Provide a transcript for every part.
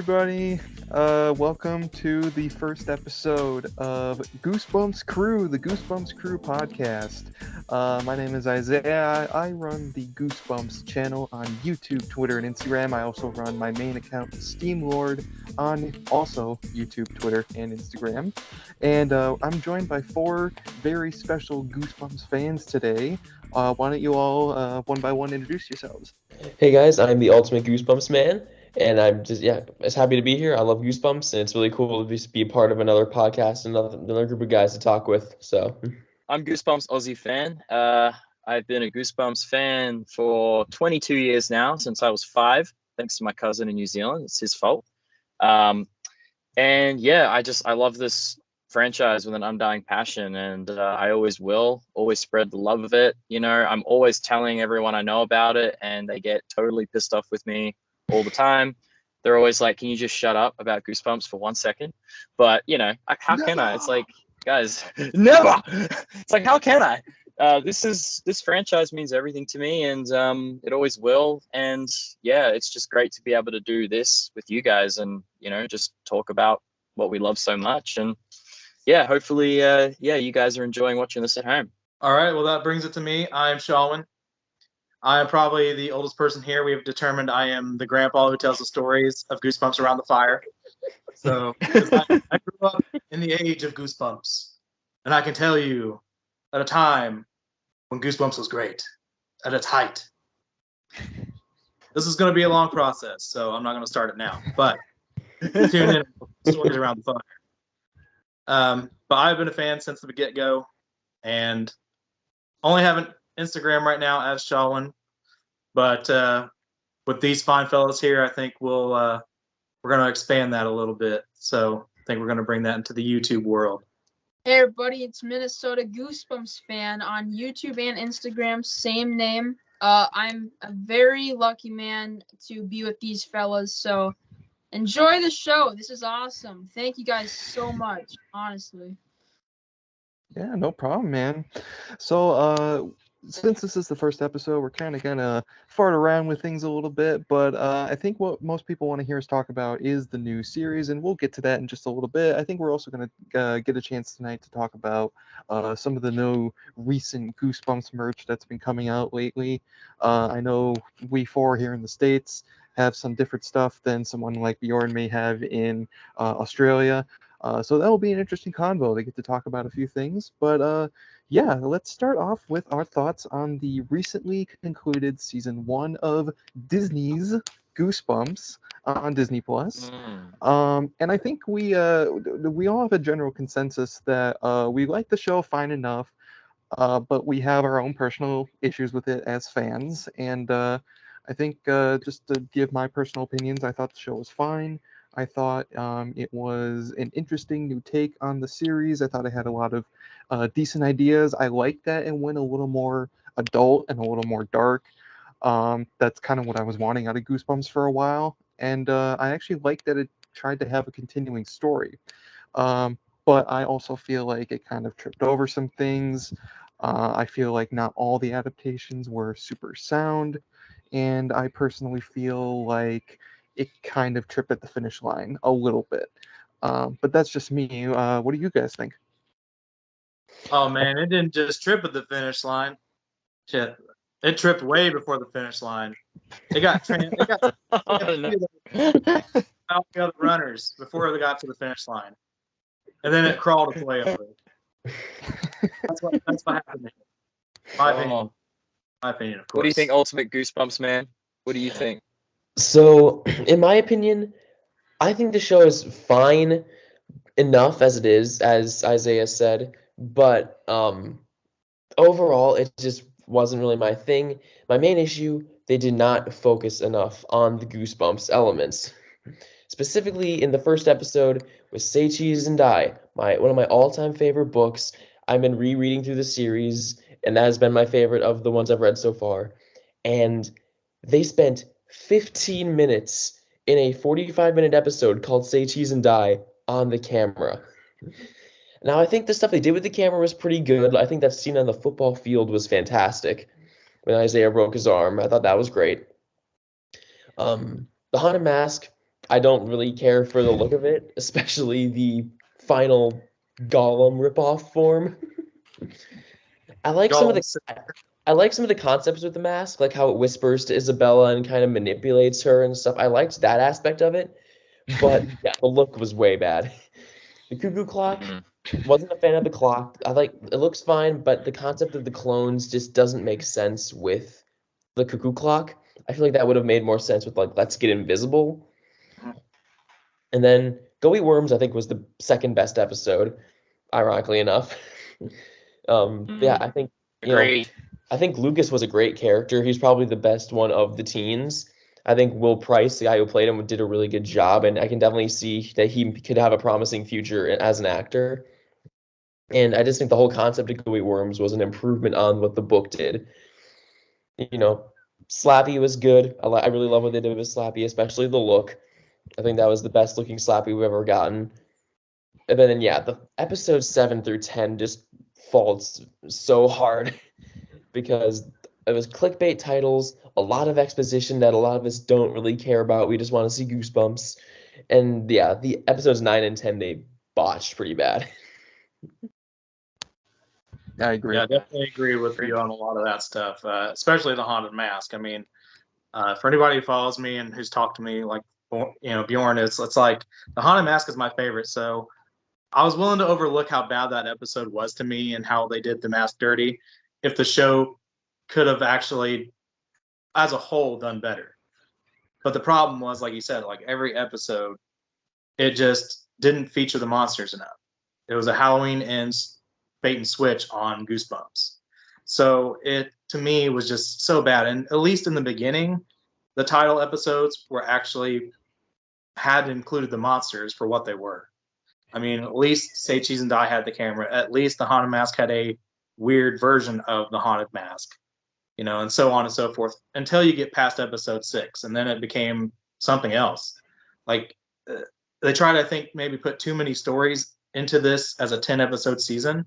everybody. Welcome to the first episode of Goosebumps Crew, the Goosebumps Crew Podcast. My name is Isaiah. I run the Goosebumps channel on YouTube, Twitter, and Instagram. I also run my main account, Steam Lord, on also YouTube, Twitter, and Instagram. And I'm joined by four very special Goosebumps fans today. Why don't you all, one by one, introduce yourselves? Hey guys, I'm the ultimate Goosebumps man, and I'm just happy to be here. I love Goosebumps, and it's really cool to just be a part of another podcast, and another group of guys to talk with. So, I'm Goosebumps Aussie fan. I've been a Goosebumps fan for 22 years now, since I was 5, thanks to my cousin in New Zealand. It's his fault. And yeah, I love this franchise with an undying passion, and I always will always spread the love of it. You know, I'm always telling everyone I know about it, and they get totally pissed off with me all the time. They're always like, can you just shut up about Goosebumps for 1 second? But you know, how can I? It's like, guys, never. It's like, how can I? This franchise means everything to me, and it always will. And yeah, it's just great to be able to do this with you guys, and you know, just talk about what we love so much. And yeah, hopefully, you guys are enjoying watching this at home. All right, well, that brings it to me. I'm Shalwin. I am probably the oldest person here. We have determined I am the grandpa who tells the stories of Goosebumps around the fire. So I grew up in the age of Goosebumps, and I can tell you at a time when Goosebumps was great, at its height. This is going to be a long process, so I'm not going to start it now. But tune in to stories around the fire. But I've been a fan since the get-go, and only have an Instagram right now as Shalwin. But with these fine fellows here, I think we're going to expand that a little bit. So I think we're going to bring that into the YouTube world. Hey everybody, it's Minnesota Goosebumps fan on YouTube and Instagram, same name. I'm a very lucky man to be with these fellas, so enjoy the show. This is awesome. Thank you guys so much, honestly. Yeah, no problem, man. So, since this is the first episode, we're kind of gonna fart around with things a little bit, but I think what most people want to hear us talk about is the new series, and we'll get to that in just a little bit. I think we're also gonna get a chance tonight to talk about some of the new recent Goosebumps merch that's been coming out lately. I know we four here in the States have some different stuff than someone like Bjorn may have in Australia. So that will be an interesting convo to get to talk about a few things. But yeah, let's start off with our thoughts on the recently concluded season 1 of Disney's Goosebumps on Disney Plus. And I think we all have a general consensus that we like the show fine enough, but we have our own personal issues with it as fans. And I think just to give my personal opinions, I thought the show was fine. I thought it was an interesting new take on the series. I thought it had a lot of decent ideas. I liked that it went a little more adult and a little more dark. That's kind of what I was wanting out of Goosebumps for a while. And I actually liked that it tried to have a continuing story. But I also feel like it kind of tripped over some things. I feel like not all the adaptations were super sound. And I personally feel like it kind of tripped at the finish line a little bit. But that's just me. What do you guys think? Oh, man, it didn't just trip at the finish line. Shit, it tripped way before the finish line. It got the other runners before they got to the finish line. And then it crawled its way over it. That's what happened there. My opinion, of course. What do you think, Ultimate Goosebumps man? What do you think? So in my opinion, I think the show is fine enough as it is, as Isaiah said. But overall, it just wasn't really my thing. My main issue, they did not focus enough on the Goosebumps elements. Specifically, in the first episode with Say Cheese and Die, one of my all-time favorite books. I've been rereading through the series, and that has been my favorite of the ones I've read so far. And they spent 15 minutes in a 45-minute episode called Say Cheese and Die on the camera. Now, I think the stuff they did with the camera was pretty good. I think that scene on the football field was fantastic when Isaiah broke his arm. I thought that was great. The Haunted Mask, I don't really care for the look of it, especially the final Gollum ripoff form. I like some of the I like some of the concepts with the mask, like how it whispers to Isabella and kind of manipulates her and stuff. I liked that aspect of it, but yeah, the look was way bad. The cuckoo clock, wasn't a fan of the clock. It looks fine, but the concept of the clones just doesn't make sense with the cuckoo clock. I feel like that would have made more sense with like Let's Get Invisible. And then Go Eat Worms, I think, was the second best episode, ironically enough. Yeah, I think Agreed. I think Lucas was a great character. He's probably the best one of the teens. I think Will Price, the guy who played him, did a really good job, and I can definitely see that he could have a promising future as an actor. And I just think the whole concept of Go Eat Worms was an improvement on what the book did. Slappy was good. I really love what they did with Slappy, especially the look. I think that was the best looking Slappy we've ever gotten. And then, the episodes 7 through 10 just falls so hard because it was clickbait titles, a lot of exposition that a lot of us don't really care about. We just want to see Goosebumps. And the episodes 9 and 10, they botched pretty bad. I agree. Yeah, I definitely agree with you on a lot of that stuff, especially the haunted mask. I mean, for anybody who follows me and who's talked to me, like Bjorn, it's like the haunted mask is my favorite. So I was willing to overlook how bad that episode was to me and how they did the mask dirty if the show could have actually, as a whole, done better. But the problem was, like you said, like every episode, it just didn't feature the monsters enough. It was a Halloween ends bait and switch on Goosebumps. So it, to me, was just so bad. And at least in the beginning, the title episodes were actually had included the monsters for what they were. I mean, at least Say Cheese and Die had the camera. At least the haunted mask had a weird version of the haunted mask, and so on and so forth until you get past episode 6. And then it became something else. Like they tried, I think, maybe put too many stories into this as a 10-episode season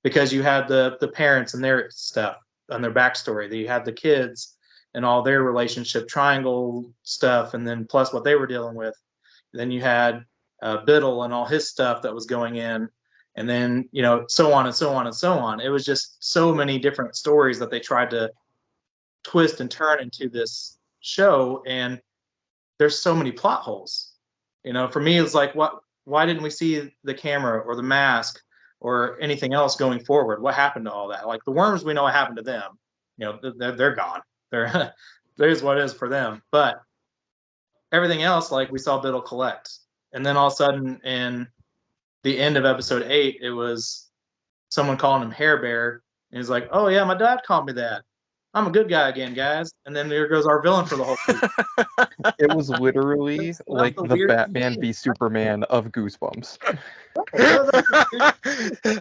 because you had the parents and their stuff and their backstory. You had the kids and all their relationship triangle stuff, and then plus what they were dealing with. Then you had Biddle and all his stuff that was going in, and then so on and so on and so on. It was just so many different stories that they tried to twist and turn into this show, and there's so many plot holes. For me, it's like, why didn't we see the camera or the mask or anything else going forward? What happened to all that? Like the worms, we know what happened to them. They're gone. There's what it is for them. But everything else, like we saw Biddle collect. And then all of a sudden in the end of episode 8, it was someone calling him Hair Bear. And he's like, oh yeah, my dad called me that. I'm a good guy again, guys. And then there goes our villain for the whole movie. It was literally like the Batman v Superman of Goosebumps.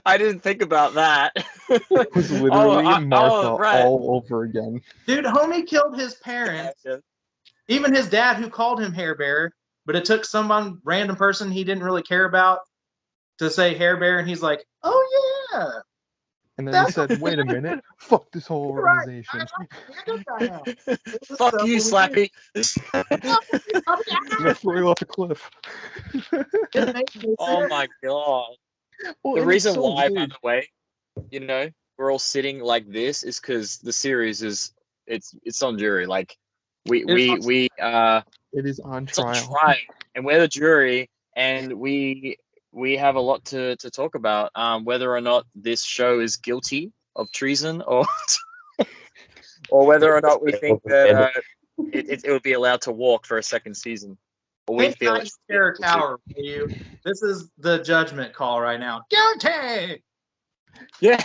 I didn't think about that. It was literally Martha all over again. Dude, homie killed his parents. Even his dad, who called him Hair Bear, but it took someone, random person he didn't really care about, to say Hair Bear, and he's like, oh yeah. And then he said, wait a minute, fuck this whole organization. Fuck you, Slappy. I'm gonna throw you off a cliff. Oh my god. Well, The reason so why, good. by the way, we're all sitting like this is because the series it's on jury. Like we It is on it's on trial. trial, and we're the jury, and we have a lot to talk about, whether or not this show is guilty of treason or or whether or not we think that it would be allowed to walk for a second season. Or we feel it's Terror Tower, will you? This is the judgment call right now. Guilty! yeah.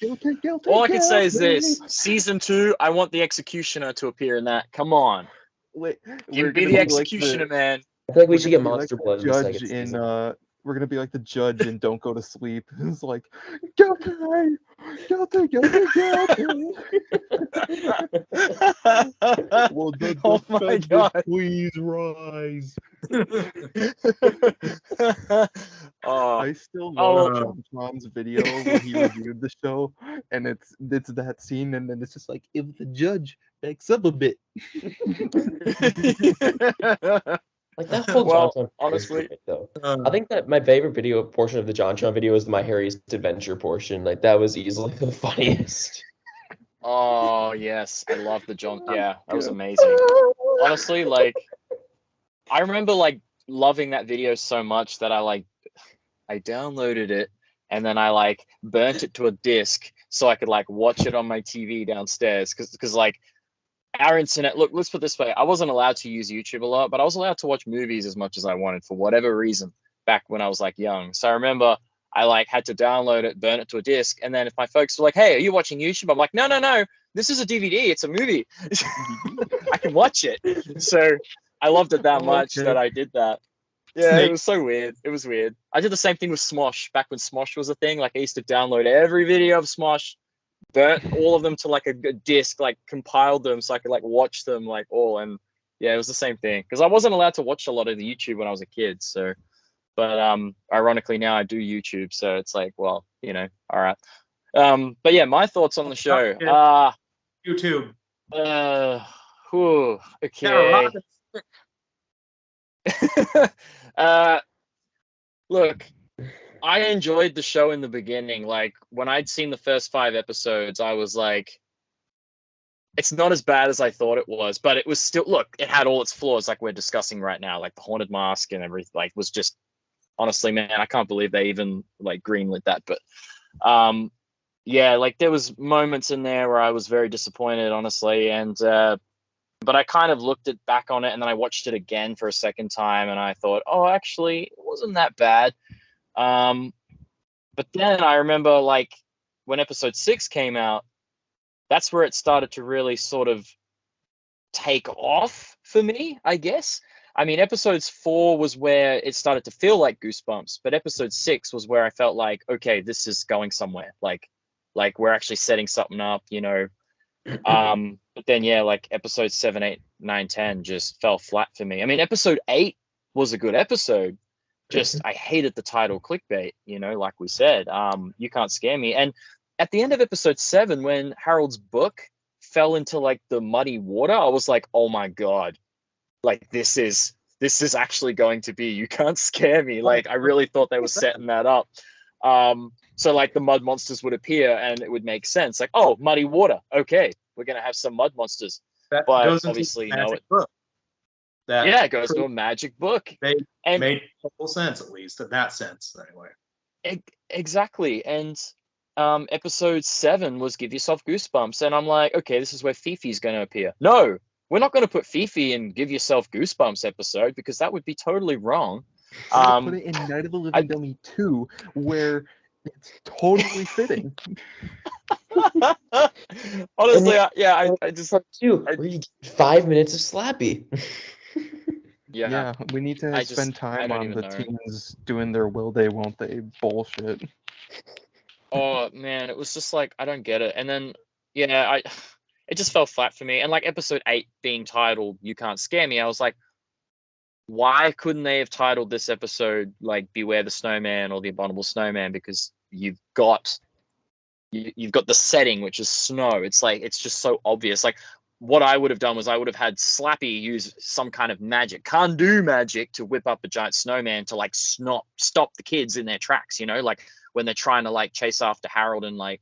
Guilty, All I can say is guilty. this: season 2, I want the executioner to appear in that. Come on, Wait, give we're me gonna the be executioner, man. I feel like we we're should gonna get be Monster like Blood the in the judge second in season. we're gonna be like the judge in Don't Go to Sleep. It's like guilty, guilty, guilty, guilty. Will the Oh my defendant God. please rise? Oh, I still love Oh. John Tron's video when he reviewed the show, and it's that scene, and then it's just like, if the judge backs up a bit. Like that full Well, JonTron honestly, though. I think that my favorite video portion of the JonTron video is the My Harry's Adventure portion. Like that was easily the funniest. oh yes, I love the John. Yeah, that was amazing. Honestly, like I remember like loving that video so much that I downloaded it and then I like burnt it to a disc so I could like watch it on my TV downstairs because like our internet, look, let's put it this way, I wasn't allowed to use YouTube a lot, but I was allowed to watch movies as much as I wanted for whatever reason back when I was like young. So I remember I like had to download it, burn it to a disc, and then if my folks were like, hey, are you watching YouTube? I'm like, no, this is a DVD, it's a movie. I can watch it. So I loved it that much that I did that. Yeah, it was so weird. It was weird. I did the same thing with Smosh back when Smosh was a thing. Like I used to download every video of Smosh, burnt all of them to like a disc, like compiled them so I could like watch them like all. And yeah, it was the same thing because I wasn't allowed to watch a lot of the YouTube when I was a kid. So, but ironically now I do YouTube. So it's like, well, you know, all right. But yeah, my thoughts on the show. YouTube. Okay. Look, I enjoyed the show in the beginning. Like when I'd seen the first 5 episodes, I was like, it's not as bad as I thought it was, but it was still, look, it had all its flaws like we're discussing right now, like the haunted mask and everything, like was just, honestly, man, I can't believe they even like greenlit that. But yeah, like there was moments in there where I was very disappointed, honestly. And but I kind of looked it back on it and then I watched it again for a second time and I thought, oh, actually, it wasn't that bad. But then I remember like when episode 6 came out, that's where it started to really sort of take off for me, I guess. I mean, episodes 4 was where it started to feel like Goosebumps, but episode 6 was where I felt like, okay, this is going somewhere. Like we're actually setting something up, you know. But then yeah, like episode 7, 8, 9, 10 just fell flat for me. I mean, episode 8 was a good episode. Just I hated the title clickbait, you know, like we said. You Can't Scare Me. And at the end of episode 7, when Harold's book fell into like the muddy water, I was like, oh my God, like this is actually going to be You Can't Scare Me. Like I really thought they were setting that up. So like the mud monsters would appear and it would make sense. Like, oh, muddy water. Okay, we're gonna have some mud monsters. That but goes into obviously, magic book. Yeah, it goes to a magic book. Made total sense, at least in that sense, anyway. Exactly. And episode 7 was Give Yourself Goosebumps, and I'm like, okay, this is where Fifi's going to appear. No, we're not going to put Fifi in Give Yourself Goosebumps episode because that would be totally wrong. Put it in Night of the Living Dummy 2, where it's totally fitting. Honestly, I just where you get 5 minutes of Slappy. Yeah, we need to spend time on the teens doing their will they, won't they bullshit. Oh man, it was just like I don't get it. And then yeah, it just fell flat for me. And like episode 8 being titled You Can't Scare Me, I was like, why couldn't they have titled this episode like Beware the Snowman or The Abominable Snowman? Because you've got the setting, which is snow. It's like it's just so obvious. Like what I would have done was I would have had Slappy use some kind of magic, can-do magic, to whip up a giant snowman to like stop the kids in their tracks, you know, like when they're trying to like chase after Harold. And like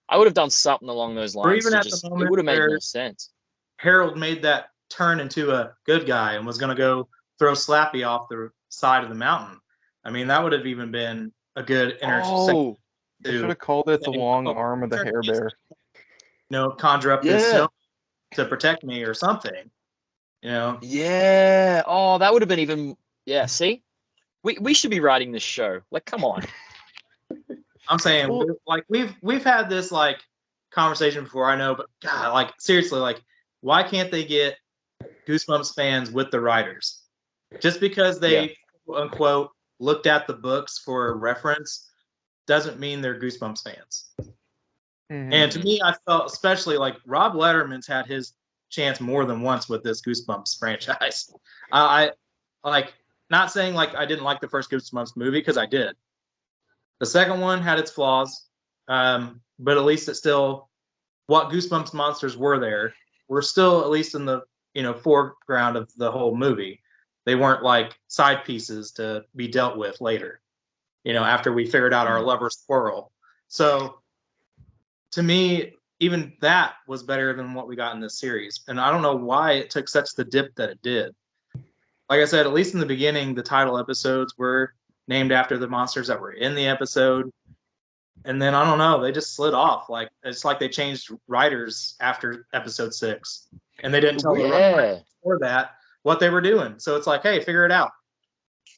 I would have done something along those lines. Or even at the moment it would have made more sense. Harold made that turn into a good guy and was going to go throw Slappy off the side of the mountain. I mean, that would have even been a good intersection. They should have called it the long arm of the Hair Bear. You know, conjure up this snow to protect me or something. You know? Yeah. Oh, that would have been even. Yeah. See, we should be writing this show. Like, come on. I'm saying, like we've had this like conversation before, I know, but God, like seriously, like why can't they get Goosebumps fans with the writers? Just because they quote unquote looked at the books for reference doesn't mean they're Goosebumps fans. Mm-hmm. And to me, I felt especially like Rob Letterman's had his chance more than once with this Goosebumps franchise. I like not saying like I didn't like the first Goosebumps movie, because I did. The second one had its flaws, but at least it's still what Goosebumps monsters were still at least in the foreground of the whole movie. They weren't like side pieces to be dealt with later, after we figured out our lover squirrel. So to me, even that was better than what we got in this series. And I don't know why it took such the dip that it did. Like I said, at least in the beginning, the title episodes were named after the monsters that were in the episode. And then I don't know, they just slid off. Like it's like they changed writers after episode 6, and they didn't tell the writers before that what they were doing. So it's like, hey, figure it out.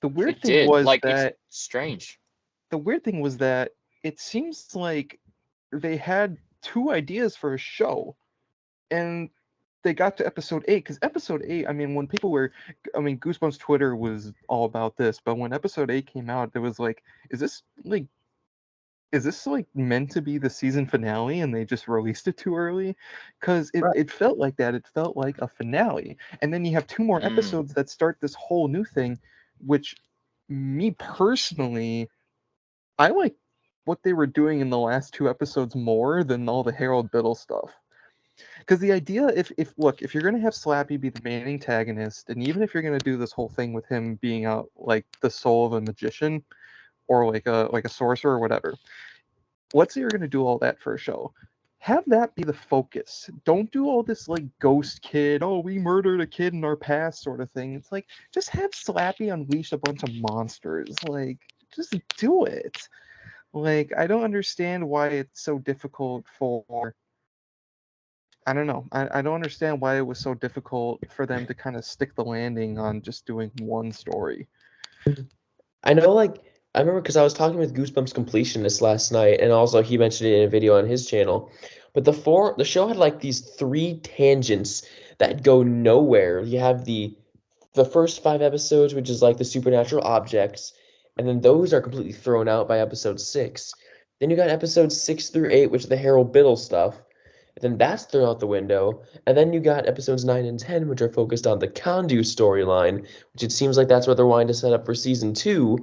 The weird thing was like, that it's strange. The weird thing was that it seems like they had 2 ideas for a show, and they got to episode 8, because episode 8, I mean, when people were, Goosebumps Twitter was all about this, but when episode 8 came out, there was like, is this meant to be the season finale, and they just released it too early? Because it felt like that. It felt like a finale. And then you have 2 more episodes that start this whole new thing, which, me personally, I like what they were doing in the last 2 episodes more than all the Harold Biddle stuff. Because the idea, if you're going to have Slappy be the main antagonist, and even if you're going to do this whole thing with him being out like the soul of a magician, or like a sorcerer or whatever, let's say you're going to do all that for a show. Have that be the focus. Don't do all this like ghost kid, oh, we murdered a kid in our past sort of thing. It's like, just have Slappy unleash a bunch of monsters. Like, just do it. Like, I don't understand why it's so difficult for... I don't know. I don't understand why it was so difficult for them to kind of stick the landing on just doing one story. I know, like, I remember because I was talking with Goosebumps Completionist last night, and also he mentioned it in a video on his channel. But the show had like these 3 tangents that go nowhere. You have the first 5 episodes, which is like the supernatural objects, and then those are completely thrown out by episode 6. Then you got episodes 6 through 8, which is the Harold Biddle stuff. And then that's thrown out the window. And then you got episodes 9 and 10, which are focused on the Condu storyline, which it seems like that's what they're wanting to set up for season 2.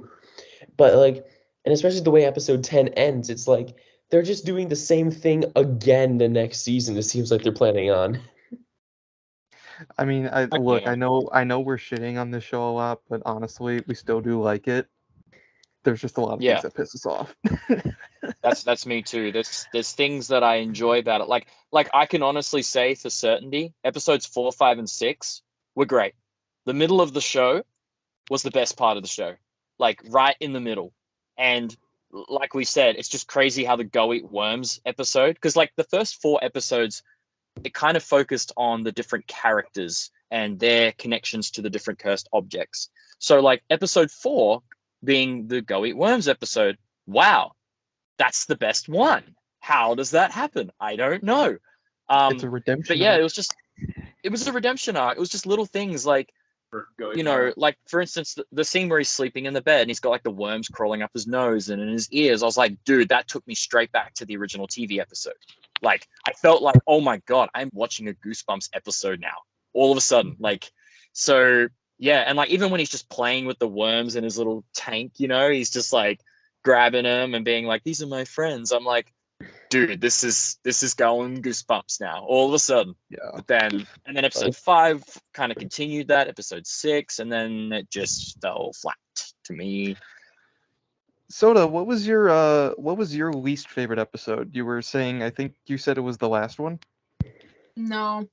But like, and especially the way episode 10 ends, it's like they're just doing the same thing again the next season. It seems like they're planning on. I mean, I know we're shitting on this show a lot, but honestly, we still do like it. There's just a lot of things that piss us off. That's me too. There's things that I enjoy about it. Like I can honestly say for certainty, episodes 4, 5, and 6 were great. The middle of the show was the best part of the show. Like right in the middle. And like we said, it's just crazy how the Go Eat Worms episode, because like the first 4 episodes, it kind of focused on the different characters and their connections to the different cursed objects. So like episode 4 being the Go Eat Worms episode, wow, that's the best one. How does that happen? I don't know. It's a redemption but yeah, arc. it was a redemption arc. It was just little things like, like for instance, the scene where he's sleeping in the bed and he's got like the worms crawling up his nose and in his ears. I was like, dude, that took me straight back to the original TV episode. Like I felt like, oh my God, I'm watching a Goosebumps episode now. All of a sudden, like, so yeah. And like, even when he's just playing with the worms in his little tank, he's just like grabbing them and being like, these are my friends. I'm like, dude, this is going Goosebumps now. All of a sudden. Yeah. But then episode 5 kind of continued that, episode 6, and then it just fell flat to me. Soda, what was your least favorite episode? You were saying, I think you said it was the last one? No.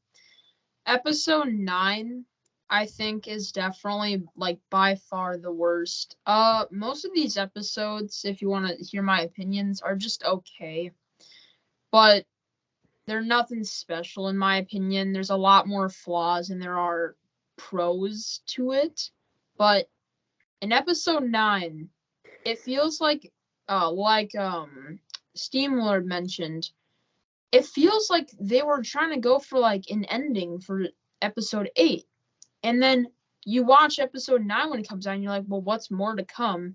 Episode 9, I think, is definitely like by far the worst. Most of these episodes, if you want to hear my opinions, are just okay. But they're nothing special in my opinion. There's a lot more flaws than there are pros to it. But in episode 9, it feels like Steamlord mentioned, it feels like they were trying to go for like an ending for episode 8. And then you watch episode 9 when it comes out and you're like, well, what's more to come?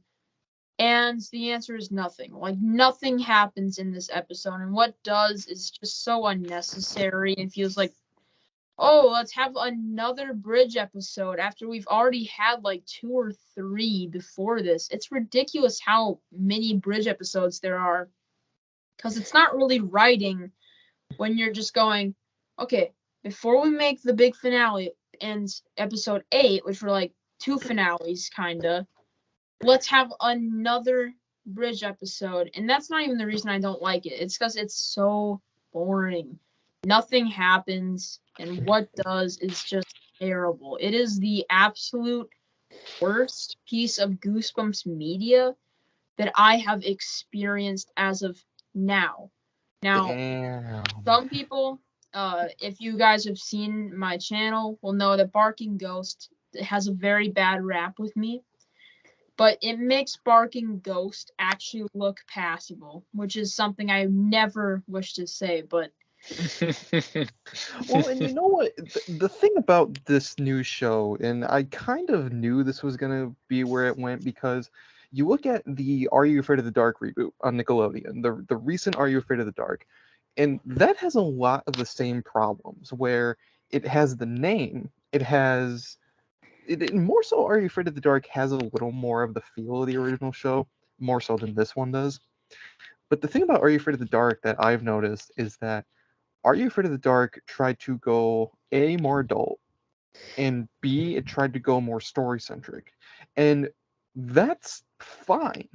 And the answer is nothing. Like, nothing happens in this episode. And what does is just so unnecessary and feels like, oh, let's have another bridge episode after we've already had like 2 or 3 before this. It's ridiculous how many bridge episodes there are. Because it's not really writing when you're just going, okay, before we make the big finale and episode 8, which we're like two finales, kinda. Let's have another bridge episode. And that's not even the reason I don't like it. It's because it's so boring. Nothing happens, and what does is just terrible. It is the absolute worst piece of Goosebumps media that I have experienced as of now. Now, Damn. some people, if you guys have seen my channel, will know that Barking Ghost has a very bad rap with me. But it makes Barking Ghost actually look passable, which is something I never wish to say, but Well, and you know what? The thing about this new show, and I kind of knew this was going to be where it went because you look at the Are You Afraid of the Dark reboot on Nickelodeon, the recent Are You Afraid of the Dark, and that has a lot of the same problems where it has the name, it more so Are You Afraid of the Dark has a little more of the feel of the original show, more so than this one does. But the thing about Are You Afraid of the Dark that I've noticed is that Are You Afraid of the Dark tried to go A, more adult, and B, it tried to go more story centric. And that's fine.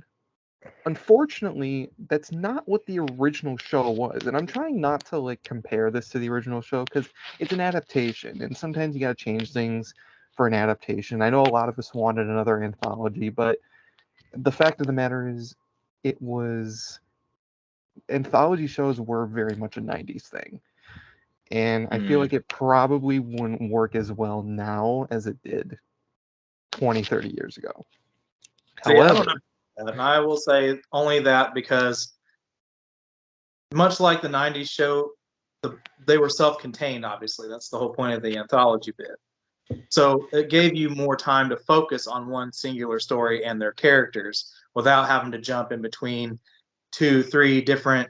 Unfortunately, that's not what the original show was. And I'm trying not to like compare this to the original show because it's an adaptation, and sometimes you gotta change things for an adaptation. I know a lot of us wanted another anthology, but the fact of the matter is it was anthology shows were very much a 90s thing. And I feel like it probably wouldn't work as well now as it did 20, 30 years ago. See, I don't However, know. And I will say only that because much like the 90s show, they were self-contained, obviously. That's the whole point of the anthology bit. So it gave you more time to focus on one singular story and their characters without having to jump in between 2, 3 different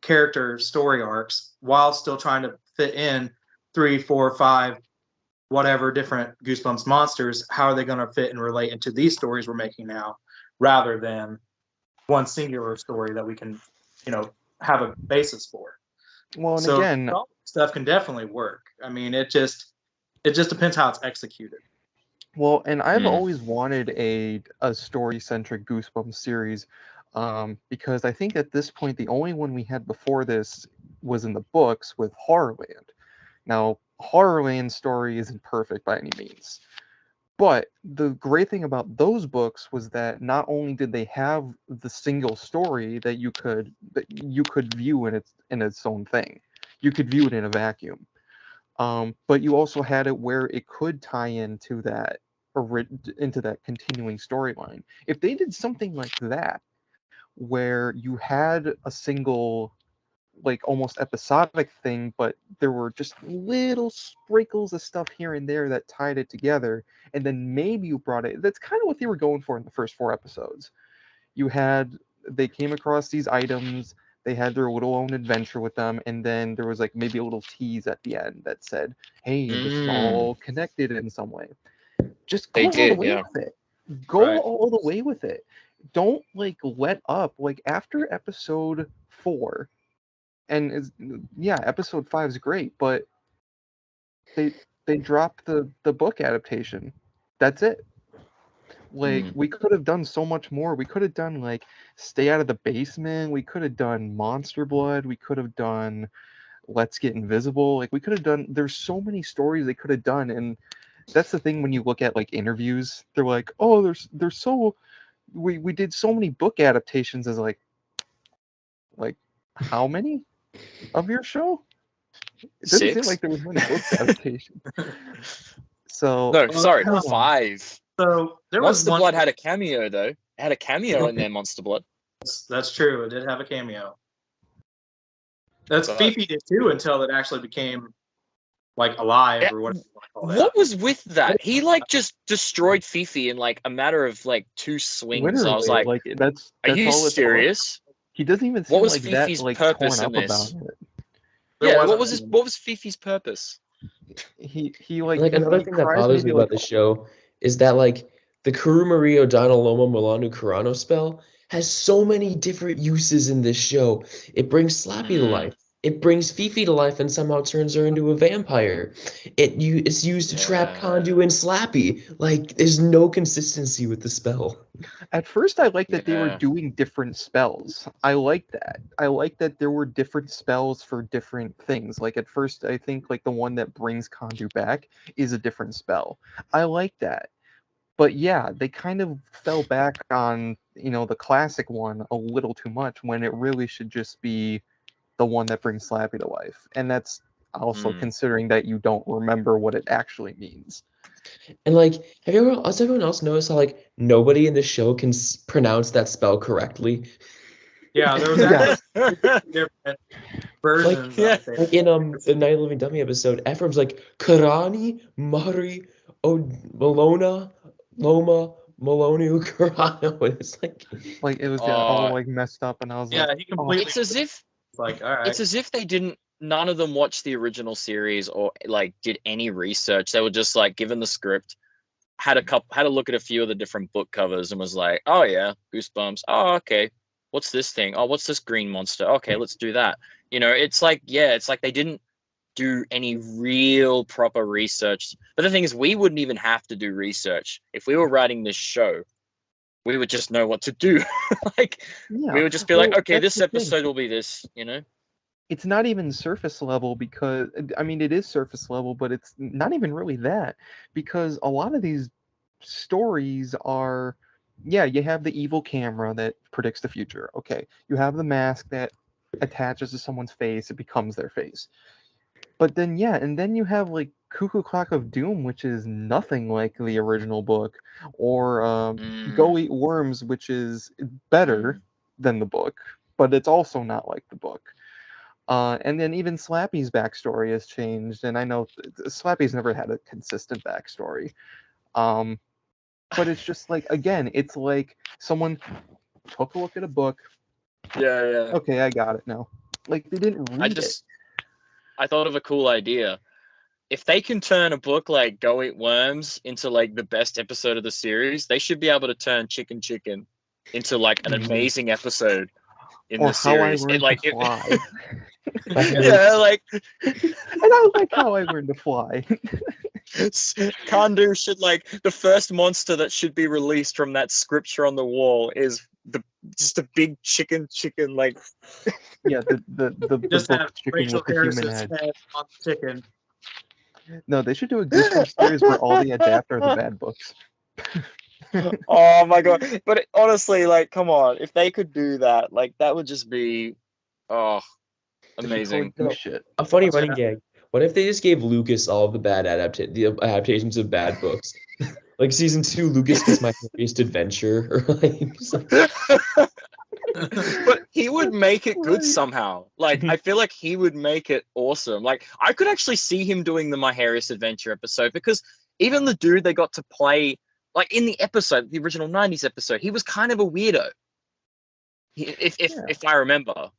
character story arcs while still trying to fit in 3, 4, 5, whatever different Goosebumps monsters. How are they going to fit and relate into these stories we're making now rather than one singular story that we can, have a basis for? well, and So again, all stuff can definitely work. I mean, it just depends how it's executed. well, and I've always wanted a story-centric Goosebumps series, because I think at this point the only one we had before this was in the books with Horrorland. Now, Horrorland's story isn't perfect by any means, but the great thing about those books was that not only did they have the single story that you could view in its own thing, you could view it in a vacuum. But you also had it where it could tie into that continuing storyline. If they did something like that, where you had a single, like almost episodic thing, but there were just little sprinkles of stuff here and there that tied it together, and then maybe you brought it. That's kind of what they were going for in the first 4 episodes. They came across these items, they had their little own adventure with them, and then there was like maybe a little tease at the end that said, hey, this is all connected in some way. Just go all the way with it. Go all the way with it. Don't like let up. Like after episode 4, and episode 5 is great, but they dropped the book adaptation. That's it. Like we could have done so much more. We could have done like Stay Out of the Basement. We could have done Monster Blood. We could have done Let's Get Invisible. Like we could have done. There's so many stories they could have done, and that's the thing when you look at like interviews. They're like, oh, there's so we did so many book adaptations. As like how many of your show? It doesn't 6? seem like there was many book adaptations. So No, sorry, 5. So there was Monster Blood had a cameo though. It had a cameo in there, Monster Blood. That's true. It did have a cameo. Fifi did too until it actually became like alive or whatever you want to call that. What was with that? He like just destroyed Fifi in like a matter of like 2 swings. literally, I was like, that's are you all it's serious? He doesn't even seem What was like Fifi's that like purpose torn in up this? about it. Yeah, what was Fifi's purpose? He Like another thing that bothers me about the show is that like the Kurumari O'Donnell Loma Milanu Kurano spell has so many different uses in this show. It brings Slappy to life. It brings Fifi to life and somehow turns her into a vampire. It's used to trap Condu and Slappy. Like, there's no consistency with the spell. At first, I liked that they were Yeah. doing different spells. I like that. I like that there were different spells for different things. Like at first, I think like the one that brings Kondu back is a different spell. I like that. But yeah, they kind of fell back on, the classic one a little too much when it really should just be the one that brings Slappy to life. And that's also considering that you don't remember what it actually means. And like, has everyone else noticed how like nobody in the show can pronounce that spell correctly? Yeah, there was actually different versions. yeah. Like in the Night of the Living Dummy episode, Ephraim's like Karani, Mari, Malona, Loma, Malonu, Karano. And it's like it was all like messed up, and I was Yeah, like, he completely. It's as if like, all right. it's as if they didn't. None of them watched the original series or like did any research. They were just like given the script, had a look at a few of the different book covers, and was like, oh yeah, Goosebumps. Oh okay, what's this thing? Oh, what's this green monster? Okay, let's do that. It's like they didn't do any real proper research. But the thing is, we wouldn't even have to do research if we were writing this show. We would just know what to do. Like yeah. we would just be like, okay, that's this the thing. episode will be this. It's not even surface level because, I mean, it is surface level, but it's not even really that, because a lot of these stories are, yeah, you have the evil camera that predicts the future. Okay, you have the mask that attaches to someone's face, it becomes their face. But then, yeah, and then you have like Cuckoo Clock of Doom, which is nothing like the original book, or Go Eat Worms, which is better than the book, but it's also not like the book. And then even Slappy's backstory has changed, and I know Slappy's never had a consistent backstory. But it's just like, again, it's like someone took a look at a book. Yeah. Okay, I got it now. Like they didn't read it. I thought of a cool idea. If they can turn a book like Go Eat Worms into like the best episode of the series, they should be able to turn Chicken into like an amazing episode in the series. How I learned to fly. Yeah, like and I was like, how I learned to fly. Kandu should like the first monster that should be released from that scripture on the wall is just a big chicken like yeah, the just book have chicken Rachel with the human Harris's head. head on the chicken. No, they should do a Goosebumps series where all the adapt are the bad books. Oh my god! But honestly, like, come on, if they could do that, like, that would just be, amazing. Holy shit. A funny running gag. What if they just gave Lucas all of the adaptations of bad books? Like season 2, Lucas gets My Happiest Adventure, or like. But he would make it good somehow. Like, I feel like he would make it awesome. Like, I could actually see him doing the My Happiest Adventure episode, because even the dude they got to play, like in the episode, the original 90s episode, he was kind of a weirdo. If I remember,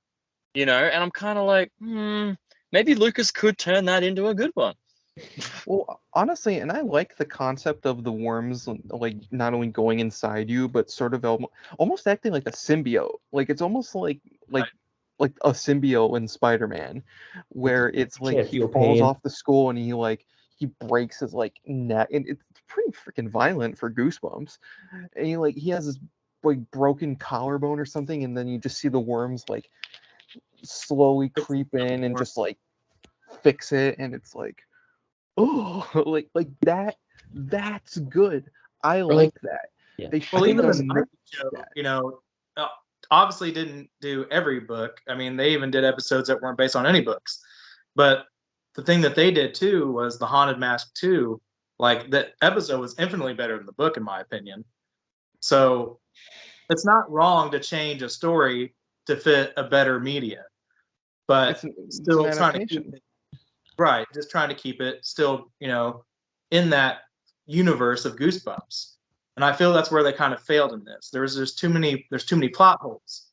and I'm kind of like, maybe Lucas could turn that into a good one. Well, honestly, and I like the concept of the worms, like not only going inside you, but sort of almost acting like a symbiote. Like it's almost like a symbiote in Spider-Man, where it's like Can't he feel falls pain. off the school and he breaks his like neck, and it's pretty freaking violent for Goosebumps. And he has this like broken collarbone or something, and then you just see the worms like slowly creep in and just like fix it, and it's like, oh, like that's good. I like that. Yeah. They should Well, even the have made show, obviously didn't do every book. I mean, they even did episodes that weren't based on any books. But the thing that they did too was the Haunted Mask 2. Like that episode was infinitely better than the book, in my opinion. So it's not wrong to change a story to fit a better media, but still an trying to keep it right. Just trying to keep it still, in that universe of Goosebumps. And I feel that's where they kind of failed in this. There's too many plot holes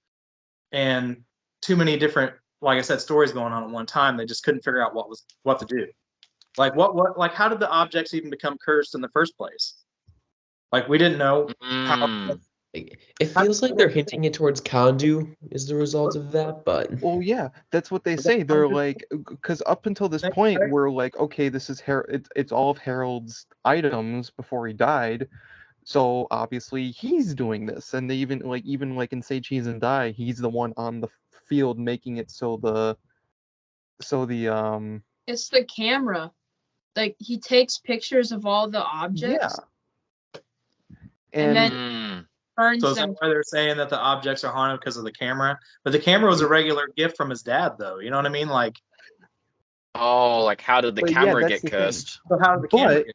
and too many different, like I said, stories going on at one time. They just couldn't figure out what to do. Like like how did the objects even become cursed in the first place? Like we didn't know how It feels like they're hinting it towards Kandu is the result of that, but Well, yeah, that's what they say. They're like, because up until this point, we're like, okay, this is it's all of Harold's items before he died, so obviously he's doing this. And they even like in Say Cheese and Die, he's the one on the field making it so the It's the camera. Like he takes pictures of all the objects and then Mm. turns So is that them. why they're saying that the objects are haunted because of the camera? But the camera was a regular gift from his dad, though. You know what I mean? Like, Oh, like how did the But yeah, camera that's get the thing. cursed? so how did the camera But get?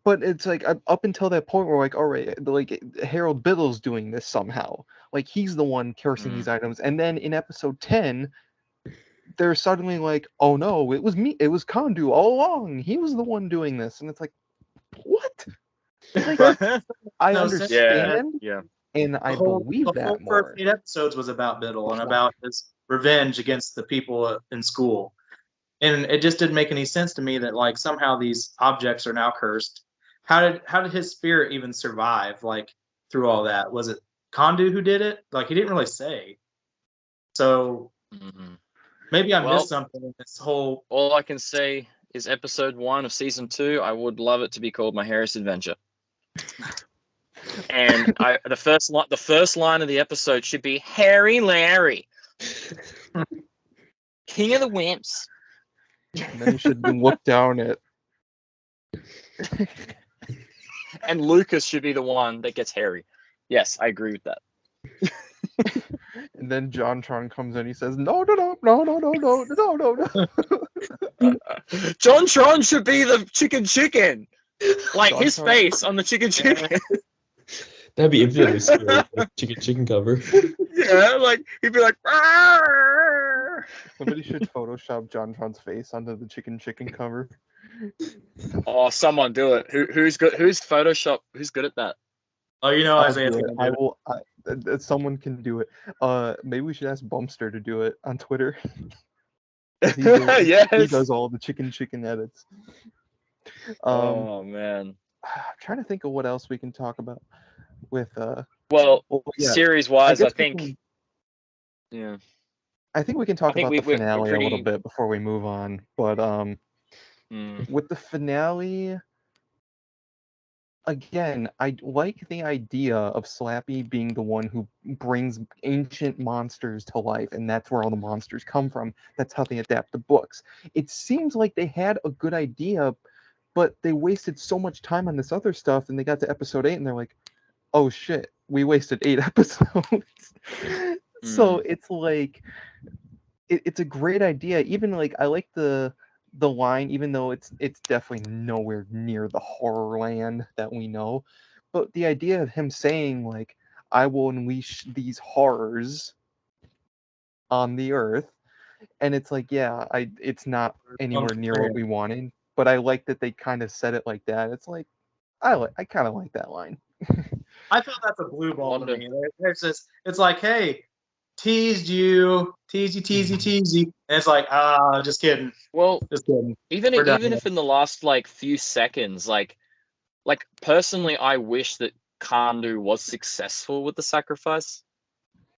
But it's like up until that point, we're like, all right, like Harold Biddle's doing this somehow. Like he's the one cursing these items. And then in episode 10, they're suddenly like, oh no, it was me. It was Kondu all along. He was the one doing this. And it's like, what? Like, I No sense. understand, Yeah. and I believe the that whole more. first 8 episodes was about Biddle and about his revenge against the people in school. And it just didn't make any sense to me that like somehow these objects are now cursed. How did his spirit even survive like through all that? Was it Kondu who did it? Like he didn't really say. So Mhm. maybe I Well- missed something in this whole. All I can say is episode 1 of season 2. I would love it to be called My Harris Adventure. And the first line of the episode should be Harry Larry, King of the Wimps. And then you should look down at. And Lucas should be the one that gets Harry. Yes, I agree with that. And then JonTron comes in. He says, no, no, no, no, no, no, no, no, no, no. John Tron should be the chicken. Like his JonTron. face on the chicken. that'd be infinitely scary. Like chicken cover. Yeah, like he'd be like, "Arr!" Somebody should Photoshop JonTron's face onto the chicken cover. Oh, someone do it. Who's good? Who's Photoshop? Who's good at that? Oh, you know I'll Isaiah's do it. gonna I do it. will. Someone can do it. Maybe we should ask Bumpster to do it on Twitter. He Yes. does all the chicken edits. Oh man. I'm trying to think of what else we can talk about with Well, yeah, series wise, I guess we think. can- Yeah. I think we can talk think about the we're finale a little pretty- bit before we move on. But Mm. with the finale, again, I like the idea of Slappy being the one who brings ancient monsters to life, and that's where all the monsters come from. That's how they adapt the books. It seems like they had a good idea, but they wasted so much time on this other stuff, and they got to episode 8, and they're like, oh shit, we wasted 8 episodes. So it's like, it's a great idea. Even like, I like the line, even though it's definitely nowhere near the horror land that we know, but the idea of him saying like, I will unleash these horrors on the earth, and it's like, yeah, it's not anywhere near what we wanted, but I like that they kind of said it like that. It's like, I kind of like that line. I felt that's a blue ball to Wonder- me. There's this. It's like, hey, teased you, teasy, and it's like, just kidding, Well, just kidding. even We're done even if in the last like few seconds, like personally, I wish that Kandu was successful with the sacrifice.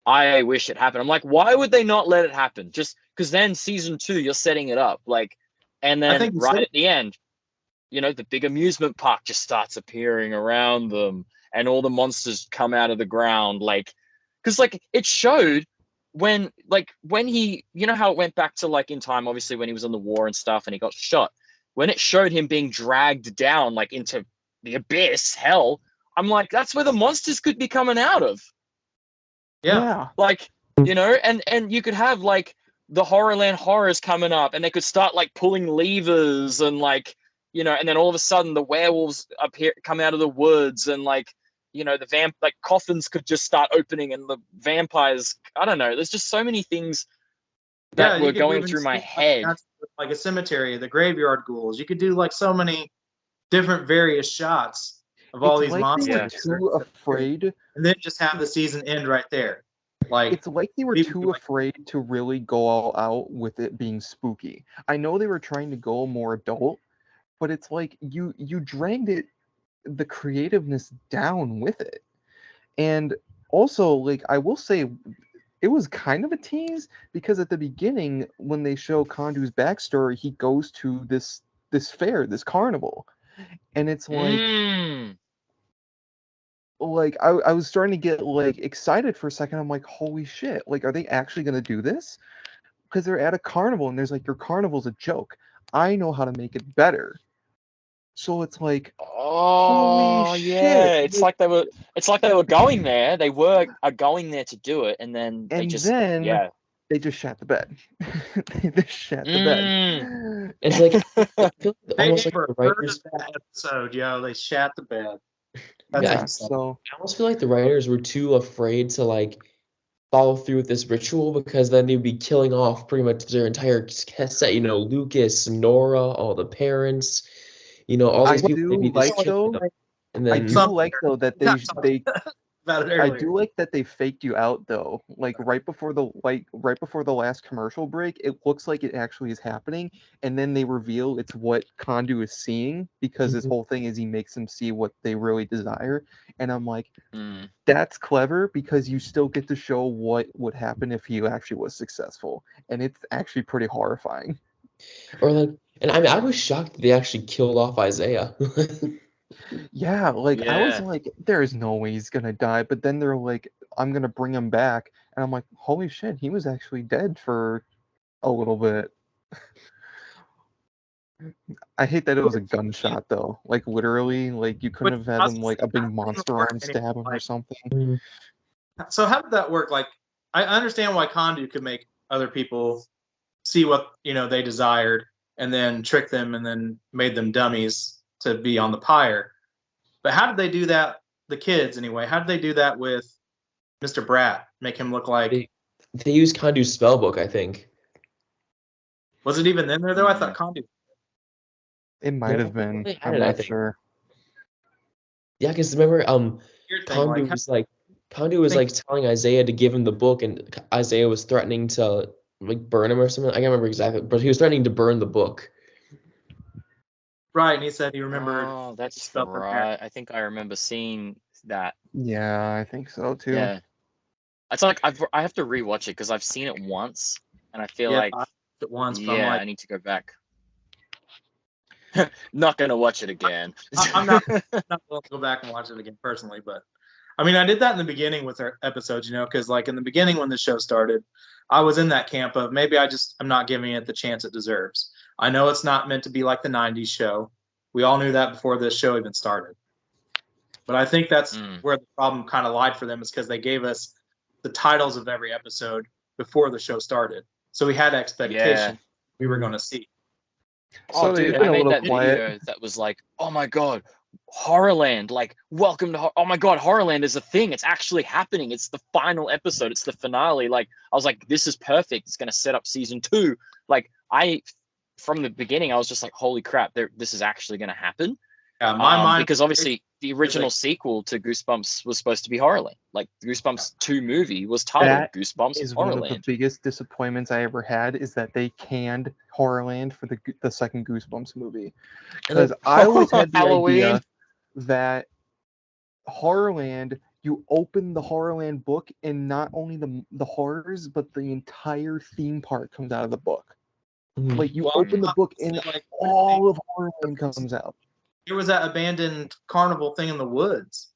I wish it happened. I'm like, why would they not let it happen? Just because then season 2, you're setting it up, like, and I then think right so. at the end, the big amusement park just starts appearing around them, and all the monsters come out of the ground, like, because like it showed when he, how it went back to like in time, obviously when he was in the war and stuff, and he got shot. When it showed him being dragged down like into the abyss, hell, I'm like, that's where the monsters could be coming out of. Yeah. Like, and you could have like the Horrorland horrors coming up, and they could start like pulling levers and like, and then all of a sudden the werewolves come out of the woods, and like, the coffins could just start opening, and the vampires, I don't know, there's just so many things that you were could going even through my see, head. like a cemetery, the graveyard ghouls. You could do like so many different various shots of all It's these like monsters, they were too afraid. and then just have the season end right there. Like, It's like they were people too like- afraid to really go all out with it being spooky. I know they were trying to go more adult, but it's like you dragged the creativeness down with it. And also, like, I will say, it was kind of a tease because at the beginning, when they show Kondu's backstory, he goes to this fair, this carnival, and it's like I was starting to get like excited for a second. I'm like, holy shit! Like, are they actually gonna do this? Because they're at a carnival, and there's like, your carnival's a joke. I know how to make it better. So it's like, Oh holy yeah, shit! it's like they were. It's like they were going there. They are going there to do it, and then they And just then they just shat the bed. They just shat the bed. It's like I feel They almost like were the writers. that episode, yo. They shat the bed. That's Yeah, insane. So I almost feel like the writers were too afraid to like follow through with this ritual because then they'd be killing off pretty much their entire set. You know, Lucas, Nora, all the parents. You know, all I these people. do They'd be like destroying though. them. And I then do like though that they About it I earlier. do like that they faked you out though. Like right before the last commercial break, it looks like it actually is happening, and then they reveal it's what Kondu is seeing because his Mhm. whole thing is he makes them see what they really desire. And I'm like, Mm. that's clever because you still get to show what would happen if he actually was successful, and it's actually pretty horrifying. or like, and I mean, I was shocked that they actually killed off Isaiah. Yeah, like I was Yeah. like, there is no way he's gonna die, but then they're like, I'm gonna bring him back, and I'm like, holy shit, he was actually dead for a little bit. I hate that it was a gunshot though. Like literally, like you couldn't have had him like a big monster arm stab him or something. So how did that work? Like, I understand why Kondu could make other people see what they desired, and then trick them, and then made them dummies to be on the pyre. But how did they do that? The kids, anyway. How did they do that with Mr. Brat? Make him look like? They used Kondu's spellbook, I think. Was it even in there though? I thought Kondu. It might No, have been. they had I'm it, I not think. sure. Yeah, because remember, Weird thing, like, Kondu was like telling Isaiah to give him the book, and Isaiah was threatening to like burn him or something. I can't remember exactly, but he was threatening to burn the book. right, and he said he remembered. Oh, that's spelled their right. I think I remember seeing that. Yeah, I think so too. Yeah. It's like I have to rewatch it because I've seen it once, and I feel Yeah, like I watched it once, but yeah, I'm like, I need to go back. Not gonna watch it again. I'm not willing to go back and watch it again personally, but I mean, I did that in the beginning with our episodes, because like in the beginning when the show started, I was in that camp of maybe I'm not giving it the chance it deserves. I know it's not meant to be like the 90s show. We all knew that before this show even started. But I think that's where the problem kind of lied for them, is because they gave us the titles of every episode before the show started. So we had expectation we were going to see. So Oh, dude, they've been I a made little that quiet. video that was like, oh my god, Horrorland, like, welcome to, oh my god, Horrorland is a thing. It's actually happening. It's the final episode. It's the finale. Like, I was like, this is perfect. It's going to set up season 2. Like, from the beginning, I was just like, holy crap, this is actually going to happen. Yeah, my mind, because obviously the original sequel to Goosebumps was supposed to be Horrorland. Like, Goosebumps 2 movie was titled That Goosebumps is one of the Horrorland. biggest disappointments I ever had, is that they canned Horrorland for the second Goosebumps movie. Because I always had the idea that Horrorland, you open the Horrorland book and not only the horrors, but the entire theme park comes out of the book. Like you open the book and like, all of Horrorland comes out. There was that abandoned carnival thing in the woods.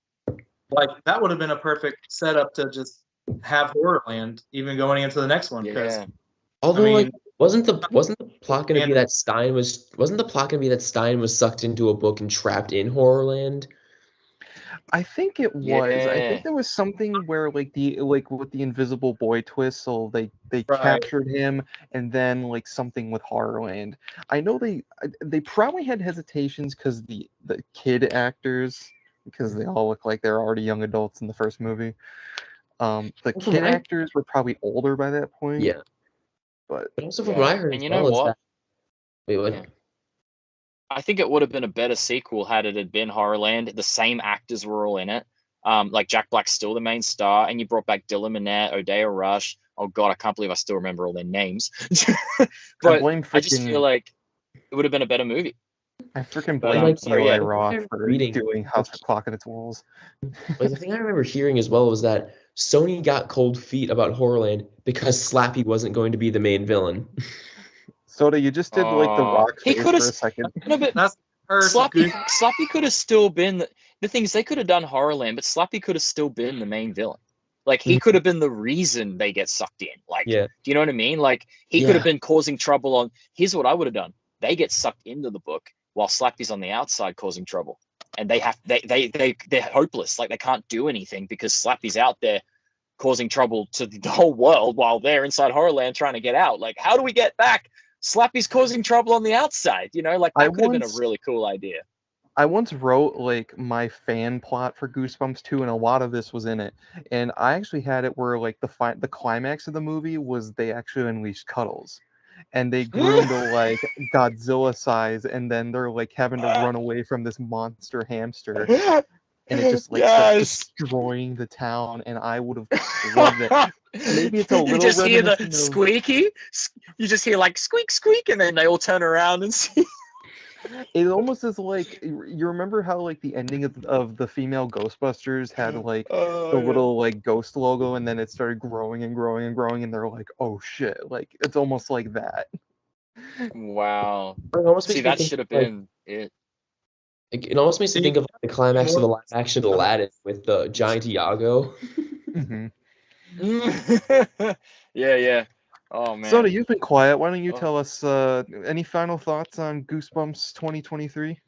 Like that would have been a perfect setup to just have Horrorland even going into the next one. Yeah. Although, I mean, like, wasn't the plot going to be that Stein was sucked into a book and trapped in Horrorland? I think it was. I Yeah. think there was something where with the invisible boy twist, so they Right. captured him, and then like something with Horrorland. I know they probably had hesitations because the kid actors, because they all look like they're already young adults in the first movie. The kid actors were probably older by that point. Yeah. But also from what I heard, and as you know well, is what? that wait, what? Yeah. I think it would have been a better sequel had it had been Horrorland. The same actors were all in it. Like Jack Black's still the main star, and you brought back Dylan Minnette, Odeya Rush. Oh god, I can't believe I still remember all their names. But I just feel like it would have been a better movie. I freaking But, blame sorry, Eli yeah. Roth for Reading. doing House of Clock and its Walls. But the thing I remember hearing as well was that Sony got cold feet about Horrorland because Slappy wasn't going to be the main villain. Soda, you just did like the rock He face could for have. a second. No, but That's the curse of Slappy could have still been the thing is they could have done Horrorland, but Slappy could have still been the main villain. Like he could have been the reason they get sucked in. Like, Yeah. do you know what I mean? Like he Yeah. could have been causing trouble on. Here's what I would have done: they get sucked into the book while Slappy's on the outside causing trouble, and they're hopeless. Like they can't do anything because Slappy's out there causing trouble to the whole world while they're inside Horrorland trying to get out. Like, how do we get back? Slappy's causing trouble on the outside. You know, like that could have been a really cool idea. I once wrote like my fan plot for Goosebumps 2, and a lot of this was in it. And I actually had it where like the climax of the movie was they actually unleashed Cuddles, and they grew to like Godzilla size, and then they're like having to run away from this monster hamster, and it just like starts destroying the town. And I would have loved it. Maybe it's a little. You just hear the reminiscent of- squeaky. You just hear like squeak, squeak, and then they all turn around and see. It almost is like you remember how like the ending of the female Ghostbusters had like the little like ghost logo, and then it started growing and growing and growing, and they're like, oh shit, like it's almost like that. Wow. It almost makes See, me that think should have of, like, been it. it almost makes me think of the climax of the live action Aladdin with the giant Iago. Mm-hmm. Yeah. Oh man. Soda, you've been quiet. Why don't you Oh. tell us any final thoughts on Goosebumps 2023?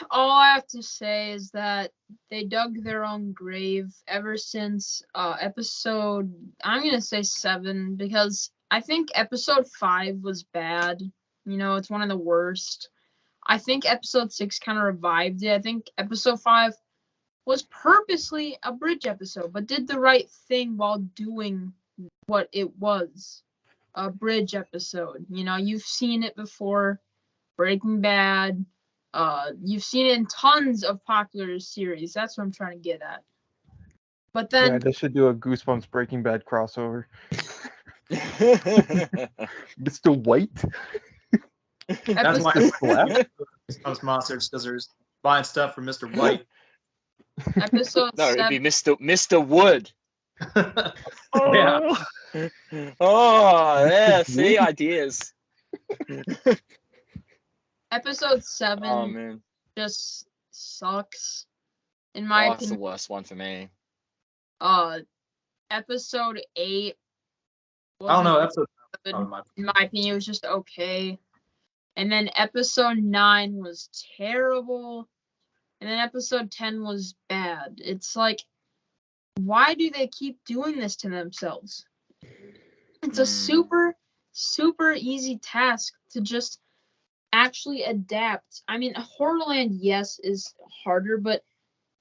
All I have to say is that they dug their own grave ever since episode, I'm going to say 7, because I think episode 5 was bad. You know, it's one of the worst. I think episode 6 kind of revived it. I think episode 5 was purposely a bridge episode, but did the right thing while doing what it was, a bridge episode. You know, you've seen it before, Breaking Bad. You've seen it in tons of popular series. That's what I'm trying to get at. But then Yeah, they should do a Goosebumps Breaking Bad crossover. Mr. White. That's why episode, Goosebumps monsters, because there's buying stuff from Mr. White. episode No, 7. it'd be Mr. Wood. Yeah. Oh, yeah. See, ideas. Episode 7 Oh man. just sucks, in my That's the opinion. worst one for me. Episode 8. I don't know. wasn't That's good. In my opinion, it was just okay. And then episode 9 was terrible. And then episode 10 was bad. It's like, why do they keep doing this to themselves? It's a super, super easy task to just actually adapt. I mean, Horrorland, yes, is harder, but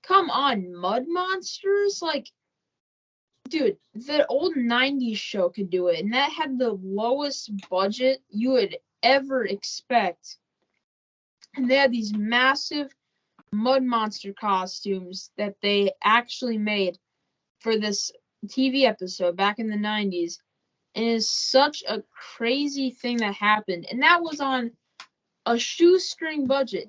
come on, Mud Monsters? Like, dude, the old 90s show could do it, and that had the lowest budget you would ever expect. And they had these massive Mud Monster costumes that they actually made for this TV episode back in the 90s. And it's such a crazy thing that happened. And that was on a shoestring budget.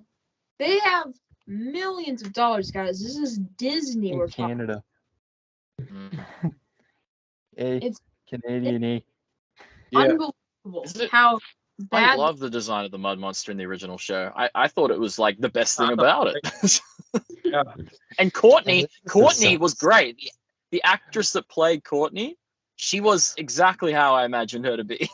They have millions of dollars, guys. This is Disney In we're talking. Canada. Mm. It's Canadian. Yeah. Unbelievable Is it- how I bad. love the design of the Mud Monster in the original show. I thought it was like the best thing about it. Yeah. And Courtney sucks. was great. The actress that played Courtney, she was exactly how I imagined her to be.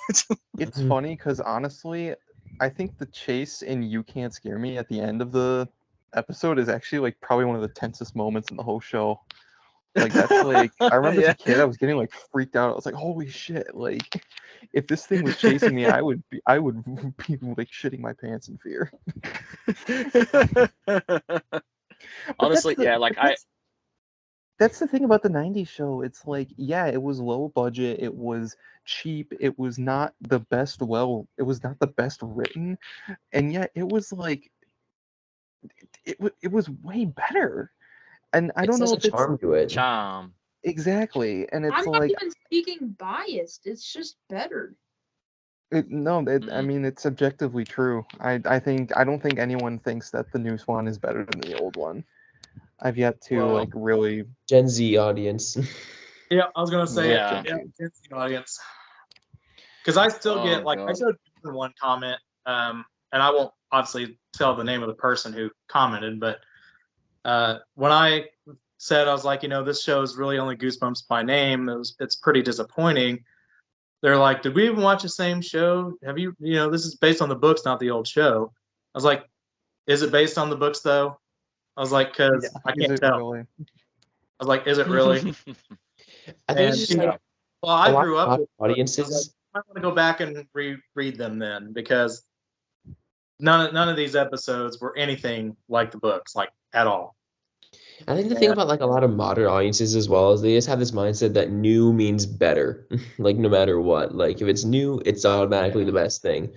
It's funny because honestly, I think the chase in You Can't Scare Me at the end of the episode is actually like probably one of the tensest moments in the whole show. Like that's like I remember as a kid I was getting like freaked out. I was like, holy shit, like if this thing was chasing me, I would be like shitting my pants in fear. Honestly, that's the- yeah, like I That's the thing about the 90s show. It's like, yeah, it was low budget, it was cheap, it was not the best written, and yet it was like it was way better. And I don't know if It's a charm to it. charm. exactly. And it's I'm not like even speaking biased. It's just better. I mean, it's objectively true. I don't think anyone thinks that the new one is better than the old one. I've yet to Well, like really. Gen Z audience. Yeah, I was gonna say Yeah. Gen Z audience. Because I still get I God. showed one comment, and I won't obviously tell the name of the person who commented, but when I said I was like, this show is really only Goosebumps by name, it's pretty disappointing. They're like, did we even watch the same show? Have you, this is based on the books, not the old show. I was like, is it based on the books though? I was like, because I can't tell. Really? I was like, is it really? I think it's just like well, I a lot grew of up with audiences. I want to go back and reread them then, because none of these episodes were anything like the books, like at all. I think the thing about like a lot of modern audiences as well is they just have this mindset that new means better, like no matter what. Like if it's new, it's automatically the best thing.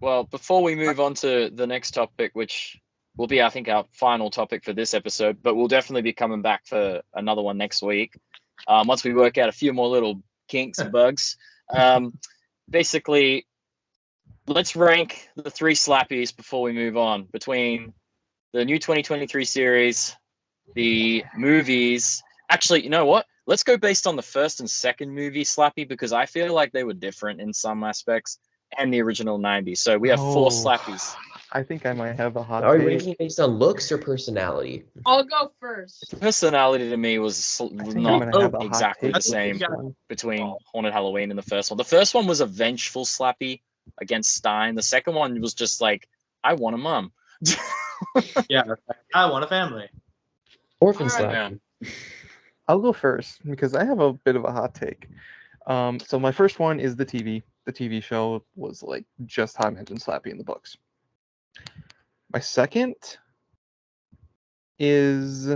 Well, before we move on to the next topic, which will be, I think, our final topic for this episode, but we'll definitely be coming back for another one next week. Once we work out a few more little kinks and bugs. Basically, let's rank the 3 Slappies before we move on between the new 2023 series, the movies. Actually, you know what? Let's go based on the first and second movie Slappy, because I feel like they were different in some aspects, and the original 90s. So we have 4 Slappies. I think I might have a hot Are you take. ranking based on looks or personality? I'll go first. Personality to me was I'm not gonna have a hot exactly take the same with this one. between Haunted Halloween and the first one. The first one was a vengeful Slappy against Stein. The second one was just like, I want a mom. Yeah, I want a family. Orphan All right. Slappy. I'll go first because I have a bit of a hot take. So my first one is the TV. The TV show was like just how I mentioned Slappy in the books. My second is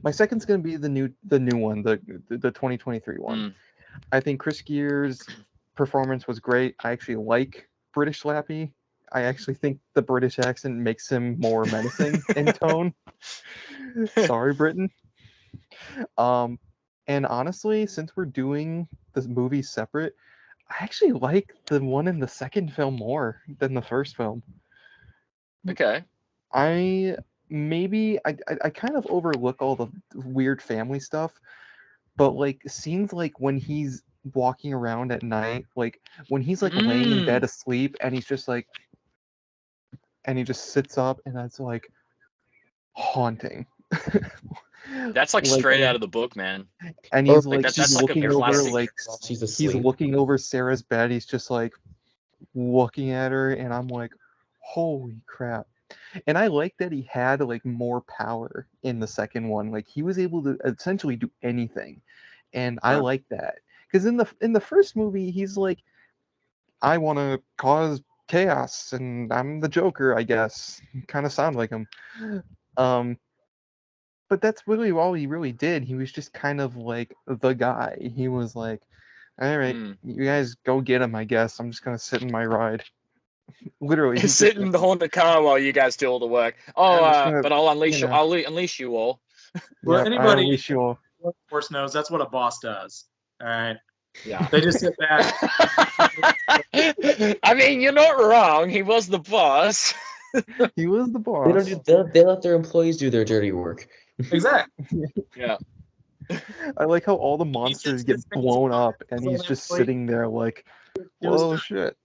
going to be the new one, the 2023 one. I think Chris Gere's performance was great. I actually like British Slappy. I actually think the British accent makes him more menacing in tone. Sorry, Britain. And honestly, since we're doing this movie separate, I actually like the one in the second film more than the first film. Okay. I kind of overlook all the weird family stuff, but like scenes like when he's walking around at night, like when he's like laying in bed asleep and he's just like, and he just sits up, and that's like haunting. That's like straight out of the book, man. And he's Like, like, that's he's like a looking over, classic. like She's he's asleep. looking over Sarah's bed. He's just like looking at her, and I'm like, holy crap. And I like that he had like more power in the second one. Like he was able to essentially do anything, and I like that because in the first movie he's like, I want to cause chaos, and I'm the Joker, I guess. Kind of sound like him. But that's really all he really did. He was just kind of like the guy. He was like, all right, you guys go get him, I guess. I'm just going to sit in my ride. Literally. Sit in the haunted car while you guys do all the work. But I'll unleash you. I'll unleash you all. Well, Yeah, anybody unleash you all. of course knows that's what a boss does. All right. Yeah. They just sit back. I mean, you're not wrong. He was the boss. He was the boss. They let their employees do their dirty work. Exactly. Yeah. I like how all the monsters get blown up, and he's just sitting there like, whoa, shit.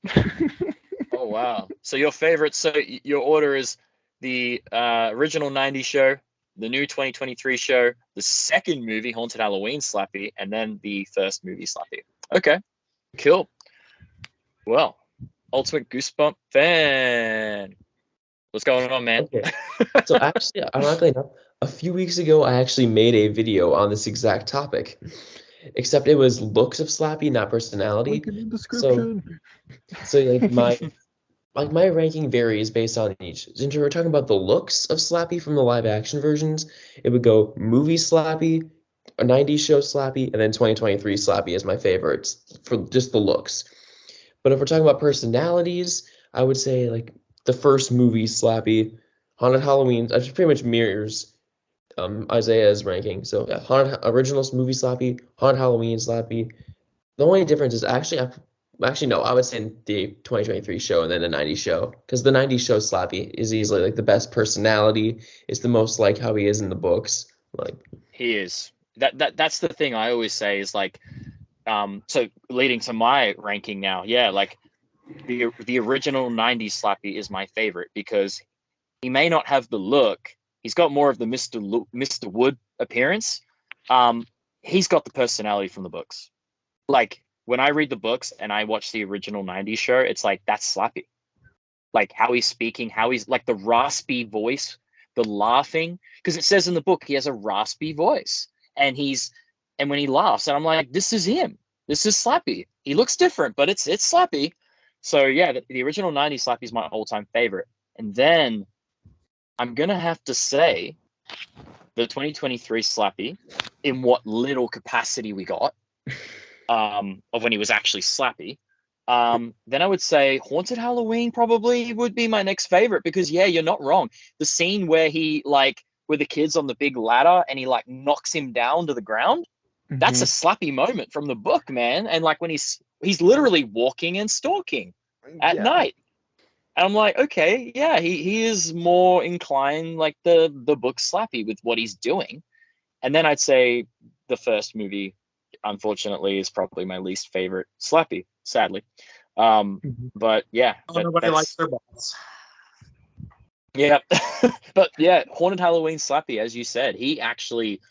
Oh, wow. So your favorite, your order is the original 90s show, the new 2023 show, the second movie, Haunted Halloween Slappy, and then the first movie Slappy. Okay, cool. Well, Ultimate Goosebump fan. What's going on, man? Okay. So actually, ironically enough, a few weeks ago, I actually made a video on this exact topic, except it was looks of Slappy, not personality. Link in the description. So like my ranking varies based on each. Since we're talking about the looks of Slappy from the live action versions, it would go movie Slappy, a 90s show Slappy, and then 2023 Slappy is my favorites for just the looks. But if we're talking about personalities, I would say like the first movie Slappy, Haunted Halloween, which pretty much mirrors Isaiah's ranking. So yeah, original movie Slappy, Haunted Halloween Slappy, The only difference is actually no, I would say the 2023 show and then the 90s show, because the 90s show Slappy is easily like the best personality. It's the most like how he is in the books. Like He is. That's the thing I always say is like, so leading to my ranking now, yeah, like the original 90s Slappy is my favorite because he may not have the look. He's got more of the Mr. Wood appearance. He's got the personality from the books. Like when I read the books and I watch the original 90s show, it's like that's Slappy. Like how he's speaking, how he's like the raspy voice, the laughing, because it says in the book he has a raspy voice, and when he laughs, and I'm like, this is him. This is Slappy. He looks different, but it's Slappy. So yeah, the original 90s Slappy is my all-time favorite. And then I'm gonna have to say the 2023 Slappy, in what little capacity we got, of when he was actually Slappy. Then I would say Haunted Halloween probably would be my next favorite because yeah, you're not wrong. The scene where he like with the kids on the big ladder and he like knocks him down to the ground, that's a Slappy moment from the book, man. And like when he's literally walking and stalking at night. And I'm like, okay, yeah, he is more inclined like the book Slappy with what he's doing. And then I'd say the first movie, unfortunately, is probably my least favorite Slappy, sadly. But yeah, Nobody likes their boss. Yeah, but yeah, Haunted Halloween Slappy, as you said, he actually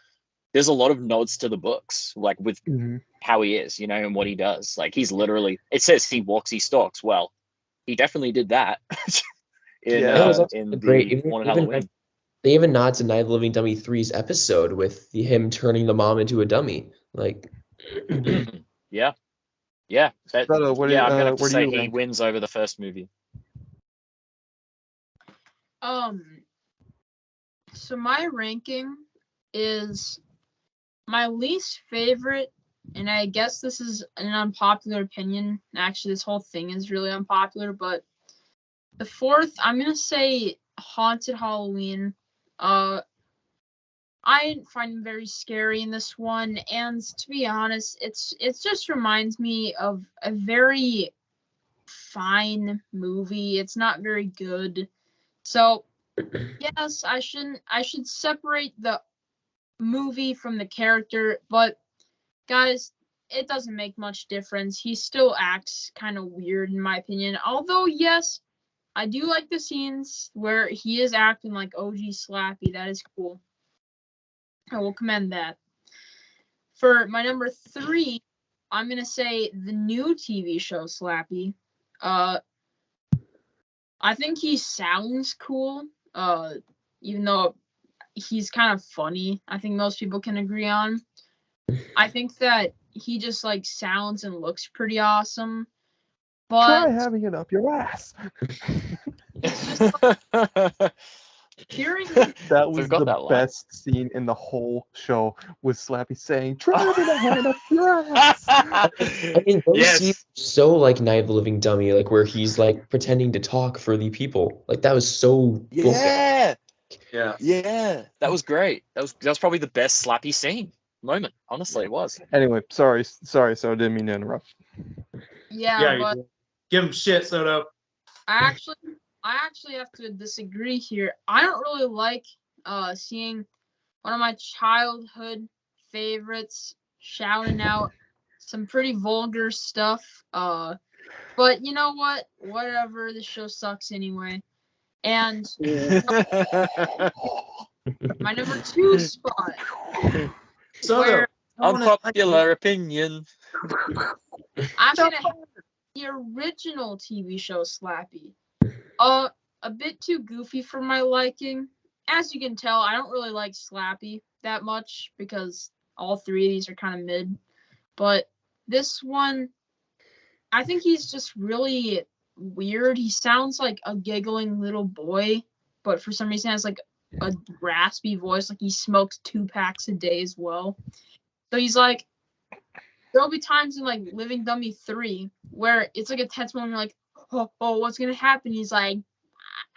there's a lot of nods to the books, like with how he is, you know, and what he does. Like he's literally, it says he walks, he stalks. Well, he definitely did that in the great Haunted Halloween. They even nod to Night of the Living Dummy 3's episode with him turning the mom into a dummy. Like, yeah. I'm gonna have to say he wins over the first movie. So my ranking is my least favorite, and I guess this is an unpopular opinion. Actually, this whole thing is really unpopular, but the fourth, I'm gonna say Haunted Halloween. I didn't find him very scary in this one, and to be honest, it just reminds me of a very fine movie. It's not very good. So yes, I should separate the movie from the character, but guys, it doesn't make much difference. He still acts kind of weird in my opinion. Although yes, I do like the scenes where he is acting like OG Slappy. That is cool. I will commend that. For my number 3, I'm gonna say the new TV show Slappy. I think he sounds cool. Even though he's kind of funny, I think most people can agree on. I think that he just like sounds and looks pretty awesome. But try having it up your ass. It's just like, hearing that was the best scene in the whole show was Slappy saying, try having a hand up your ass. I mean, those scenes so like Night of the Living Dummy, like where he's like pretending to talk for the people. Like that was so Yeah. That was great. That was probably the best Slappy scene moment. Honestly, it was. Anyway, sorry, so I didn't mean to interrupt. Yeah, but give him shit, Soto. I actually have to disagree here. I don't really like seeing one of my childhood favorites shouting out some pretty vulgar stuff. But you know what? Whatever. The show sucks anyway. And my number 2 spot. Soto. Unpopular opinion. I'm gonna have the original TV show Slappy. A bit too goofy for my liking. As you can tell, I don't really like Slappy that much because all 3 of these are kind of mid. But this one, I think he's just really weird. He sounds like a giggling little boy, but for some reason has like a raspy voice, like he smokes 2 packs a day as well. So he's like, there'll be times in like Living Dummy 3 where it's like a tense moment, you're like, oh, what's gonna happen? He's like,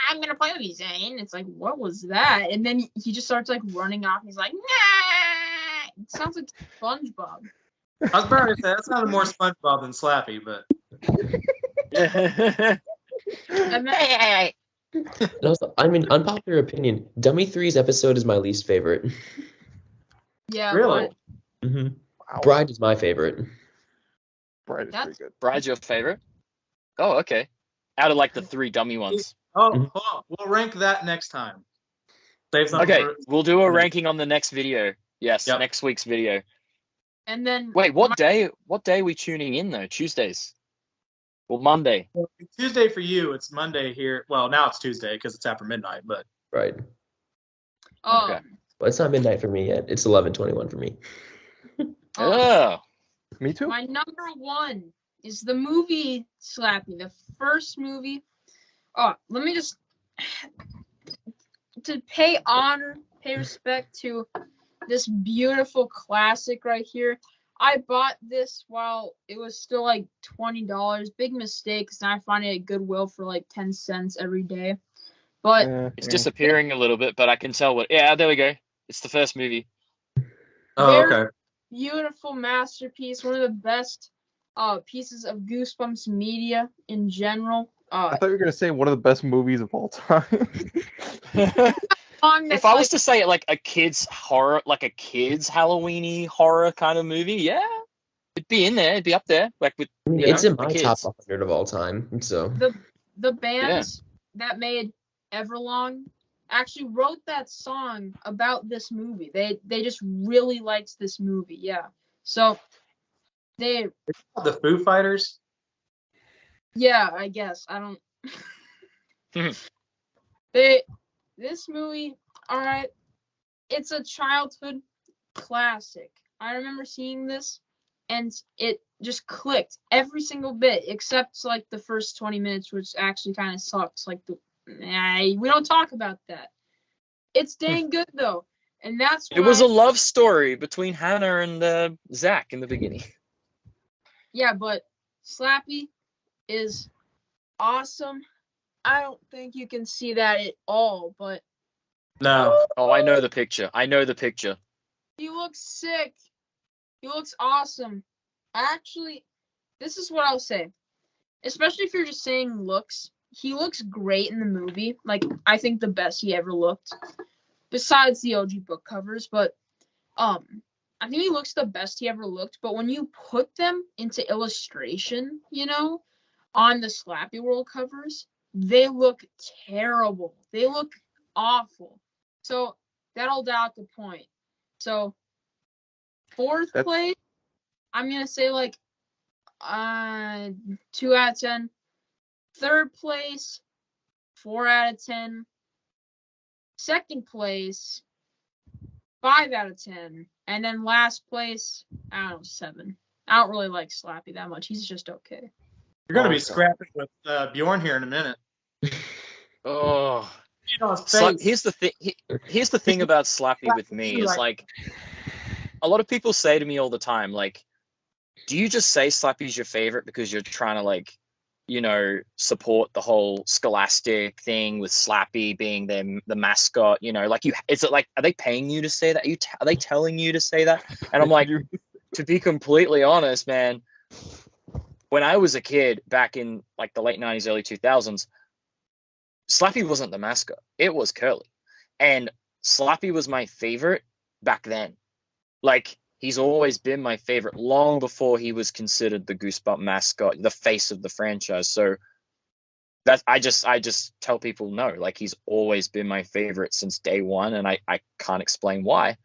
I'm gonna play with you, Zane. It's like, what was that? And then he just starts like running off. And he's like, nah. It sounds like SpongeBob. I was about to say that sounded more SpongeBob than Slappy, but And then, Hey. And also, I mean, unpopular opinion, Dummy 3's episode is my least favorite. yeah, really, hmm Wow. Bride is my favorite. Bride is That's- pretty good. Bride's your favorite? Oh, okay. Out of like the 3 dummy ones. oh, Mhm. hold on. We'll rank that next time. Save something Okay, for- we'll do a ranking on the next video. Yes, Yep. next week's video. and then Wait, what day are we tuning in though? Tuesdays? Well, Monday. Tuesday for you. It's Monday here. Well, now it's Tuesday because it's after midnight. But Right. Okay. But it's not midnight for me yet. It's 11:21 for me. Oh. Me too. my number one is the movie Slappy, the first movie. Oh, let me just to pay respect to this beautiful classic right here. I bought this while it was still like $20. Big mistake, because now I find it at Goodwill for like 10 cents every day. But It's disappearing a little bit, but I can tell what. Yeah, there we go. It's the first movie. Very- okay. beautiful masterpiece, one of the best pieces of Goosebumps media in general. I thought you were gonna say one of the best movies of all time. If I was to say like a kid's horror, like a kid's Halloweeny horror kind of movie, yeah, it'd be in there. It'd be up there, like with. I mean, You it's know, in the my kids. top 100 of all time. So the bands that made Everlong actually wrote that song about this movie. They just really liked this movie, yeah. So they The Foo Fighters. yeah, I guess. I don't this movie, alright, it's a childhood classic. I remember seeing this and it just clicked every single bit except like the first 20 minutes, which actually kind of sucks. Like we don't talk about that. It's dang good though, and that's It was a love story between Hannah and Zach in the beginning. yeah. But Slappy is awesome. I don't think you can see that at all, but No. Oh, I know the picture. I know the picture. he looks sick. He looks awesome. Actually, this is what I'll say. Especially if you're just saying looks, he looks great in the movie. Like, I think the best he ever looked. Besides the OG book covers, but I think he looks the best he ever looked. But when you put them into illustration, on the Slappy World covers, they look terrible. They look awful. So that'll doubt the point. So fourth place, I'm gonna say like 2 out of 10. Third place, 4 out of 10. Second place, 5 out of 10. And then last place, I don't know, 7. I don't really like Slappy that much. He's just okay. You're gonna Oh, be God. scrapping with Bjorn here in a minute. Oh. You know, his Sla- face. here's the thing. Here's the thing about Slappy with me is like, a lot of people say to me all the time, like, do you just say Slappy's your favorite because you're trying to like, support the whole Scholastic thing with Slappy being the mascot? Like is it like, are they paying you to say that? Are they telling you to say that? And I'm like, to be completely honest, man, when I was a kid back in like the late 90s, early 2000s, Slappy wasn't the mascot. It was Curly. And Slappy was my favorite back then. Like, he's always been my favorite long before he was considered the Goosebump mascot, the face of the franchise. So that I just tell people no, like he's always been my favorite since day one, and I can't explain why.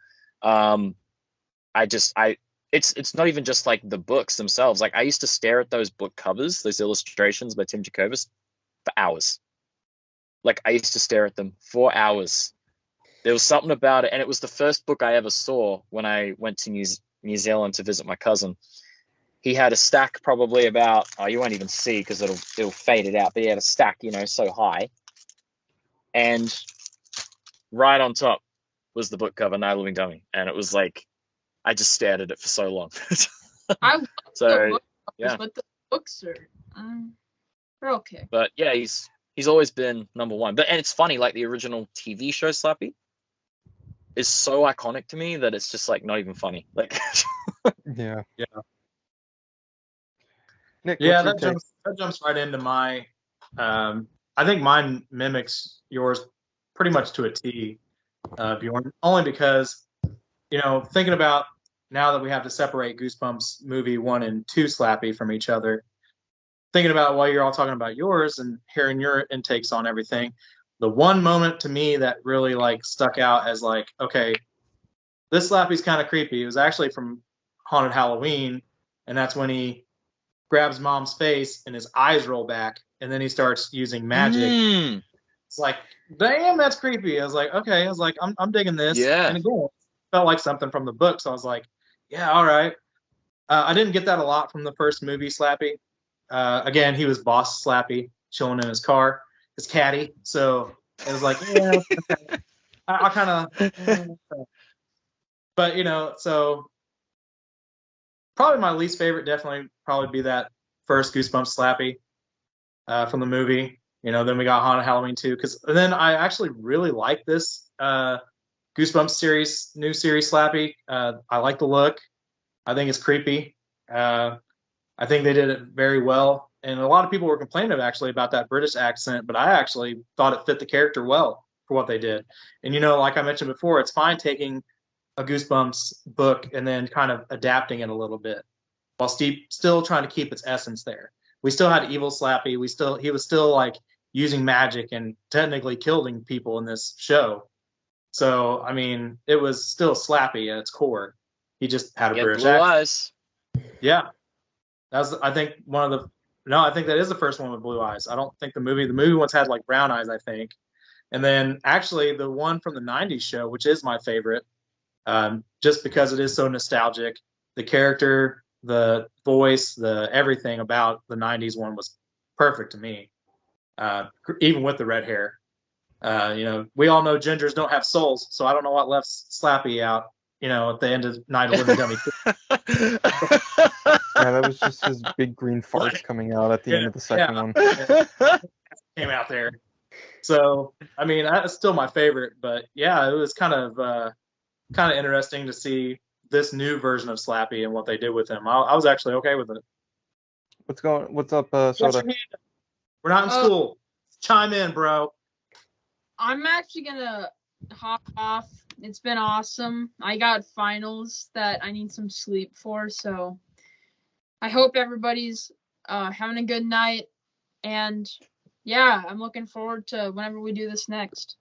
It's not even just like the books themselves. Like I used to stare at those book covers, those illustrations by Tim Jacobus for hours. Like I used to stare at them for hours. There was something about it, and it was the first book I ever saw when I went to New Zealand to visit my cousin. He had a stack probably about, you won't even see because it'll fade it out, but he had a stack, so high. And right on top was the book cover, Night of the Living Dummy. And it was like, I just stared at it for so long. I love So, the book covers, yeah. but the books are they're okay. But yeah, he's always been number one. And it's funny, like the original TV show Slappy is so iconic to me that it's just like not even funny. Like Yeah. Yeah. Nick, Yeah, what's your take? that jumps right into my. I think mine mimics yours pretty much to a T, Bjorn. Only because thinking about now that we have to separate Goosebumps movie 1 and 2 Slappy from each other, thinking about while you're all talking about yours and hearing your intakes on everything, the one moment to me that really like stuck out as like, okay, this Slappy's kind of creepy. It was actually from Haunted Halloween, and that's when he grabs Mom's face and his eyes roll back, and then he starts using magic. It's like, damn, that's creepy. I was like, okay. I was like, I'm digging this. Yeah. And again, it felt like something from the book, so I was like, yeah, all right. I didn't get that a lot from the first movie, Slappy. Again, he was boss Slappy, chilling in his car, his caddy. So it was like, yeah, okay. I kind of, but so probably my least favorite definitely probably be that first Goosebumps Slappy from the movie. Then we got Haunted Halloween 2, because then I actually really like this Goosebumps series, new series Slappy. I like the look. I think it's creepy. I think they did it very well. And a lot of people were complaining actually about that British accent, but I actually thought it fit the character well for what they did. And like I mentioned before, it's fine taking a Goosebumps book and then kind of adapting it a little bit while still trying to keep its essence there. We still had evil Slappy. He was still like using magic and technically killing people in this show. So, I mean, it was still Slappy at its core. He just had a British blue accent. eyes. Yeah. I think I think that is the first one with blue eyes. I don't think the movie once had like brown eyes, I think. And then actually the one from the 90s show, which is my favorite, just because it is so nostalgic, the character, the voice, the everything about the 90s one was perfect to me. Even with the red hair. We all know gingers don't have souls, so I don't know what left Slappy out, at the end of Night of Living Dummy. Yeah, that was just his big green farts coming out at the end of the second one. Came out there. So, I mean, that's still my favorite, but yeah, it was kind of interesting to see this new version of Slappy and what they did with him. I was actually okay with it. What's up, Soda? We're not in school. Chime in, bro. I'm actually gonna hop off. It's been awesome. I got finals that I need some sleep for, so I hope everybody's having a good night. And yeah, I'm looking forward to whenever we do this next.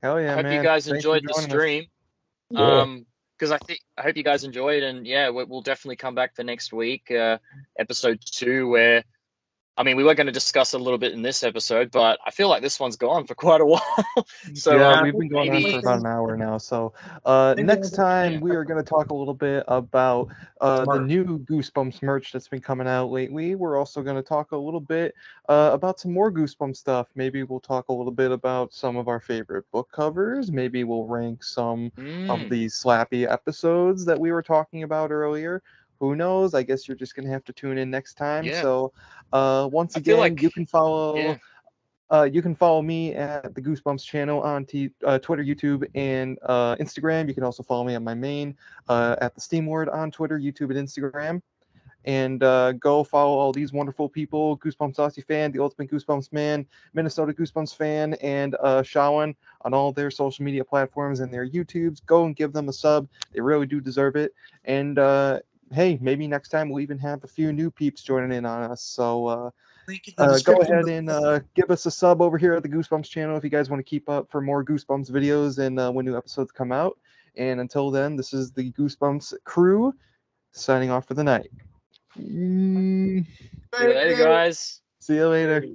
Hell yeah, I hope man. you guys Thanks for enjoyed the joining us. stream. Yeah. Because I hope you guys enjoyed, and yeah, we'll definitely come back for next week, episode 2, where we were going to discuss a little bit in this episode, but I feel like this one's gone for quite a while. So yeah, we've been going on maybe for about an hour now. So next time we are going to talk a little bit about the new Goosebumps merch that's been coming out lately. We're also going to talk a little bit about some more Goosebumps stuff. Maybe we'll talk a little bit about some of our favorite book covers. Maybe we'll rank some of the Slappy episodes that we were talking about earlier. Who knows? I guess you're just going to have to tune in next time. Yeah. So once I feel again, like- you can follow... yeah. You can follow me at the Goosebumps channel on Twitter, YouTube, and Instagram. You can also follow me on my main at the Steam Word on Twitter, YouTube, and Instagram. And go follow all these wonderful people: Goosebumps Aussie fan, the Ultimate Goosebumps Man, Minnesota Goosebumps fan, and Shawan on all their social media platforms and their YouTubes. Go and give them a sub; they really do deserve it. And hey, maybe next time we'll even have a few new peeps joining in on us. So. Go ahead and give us a sub over here at the Goosebumps channel if you guys want to keep up for more Goosebumps videos and when new episodes come out. And until then, this is the Goosebumps crew signing off for the night. See you later, guys. See you later.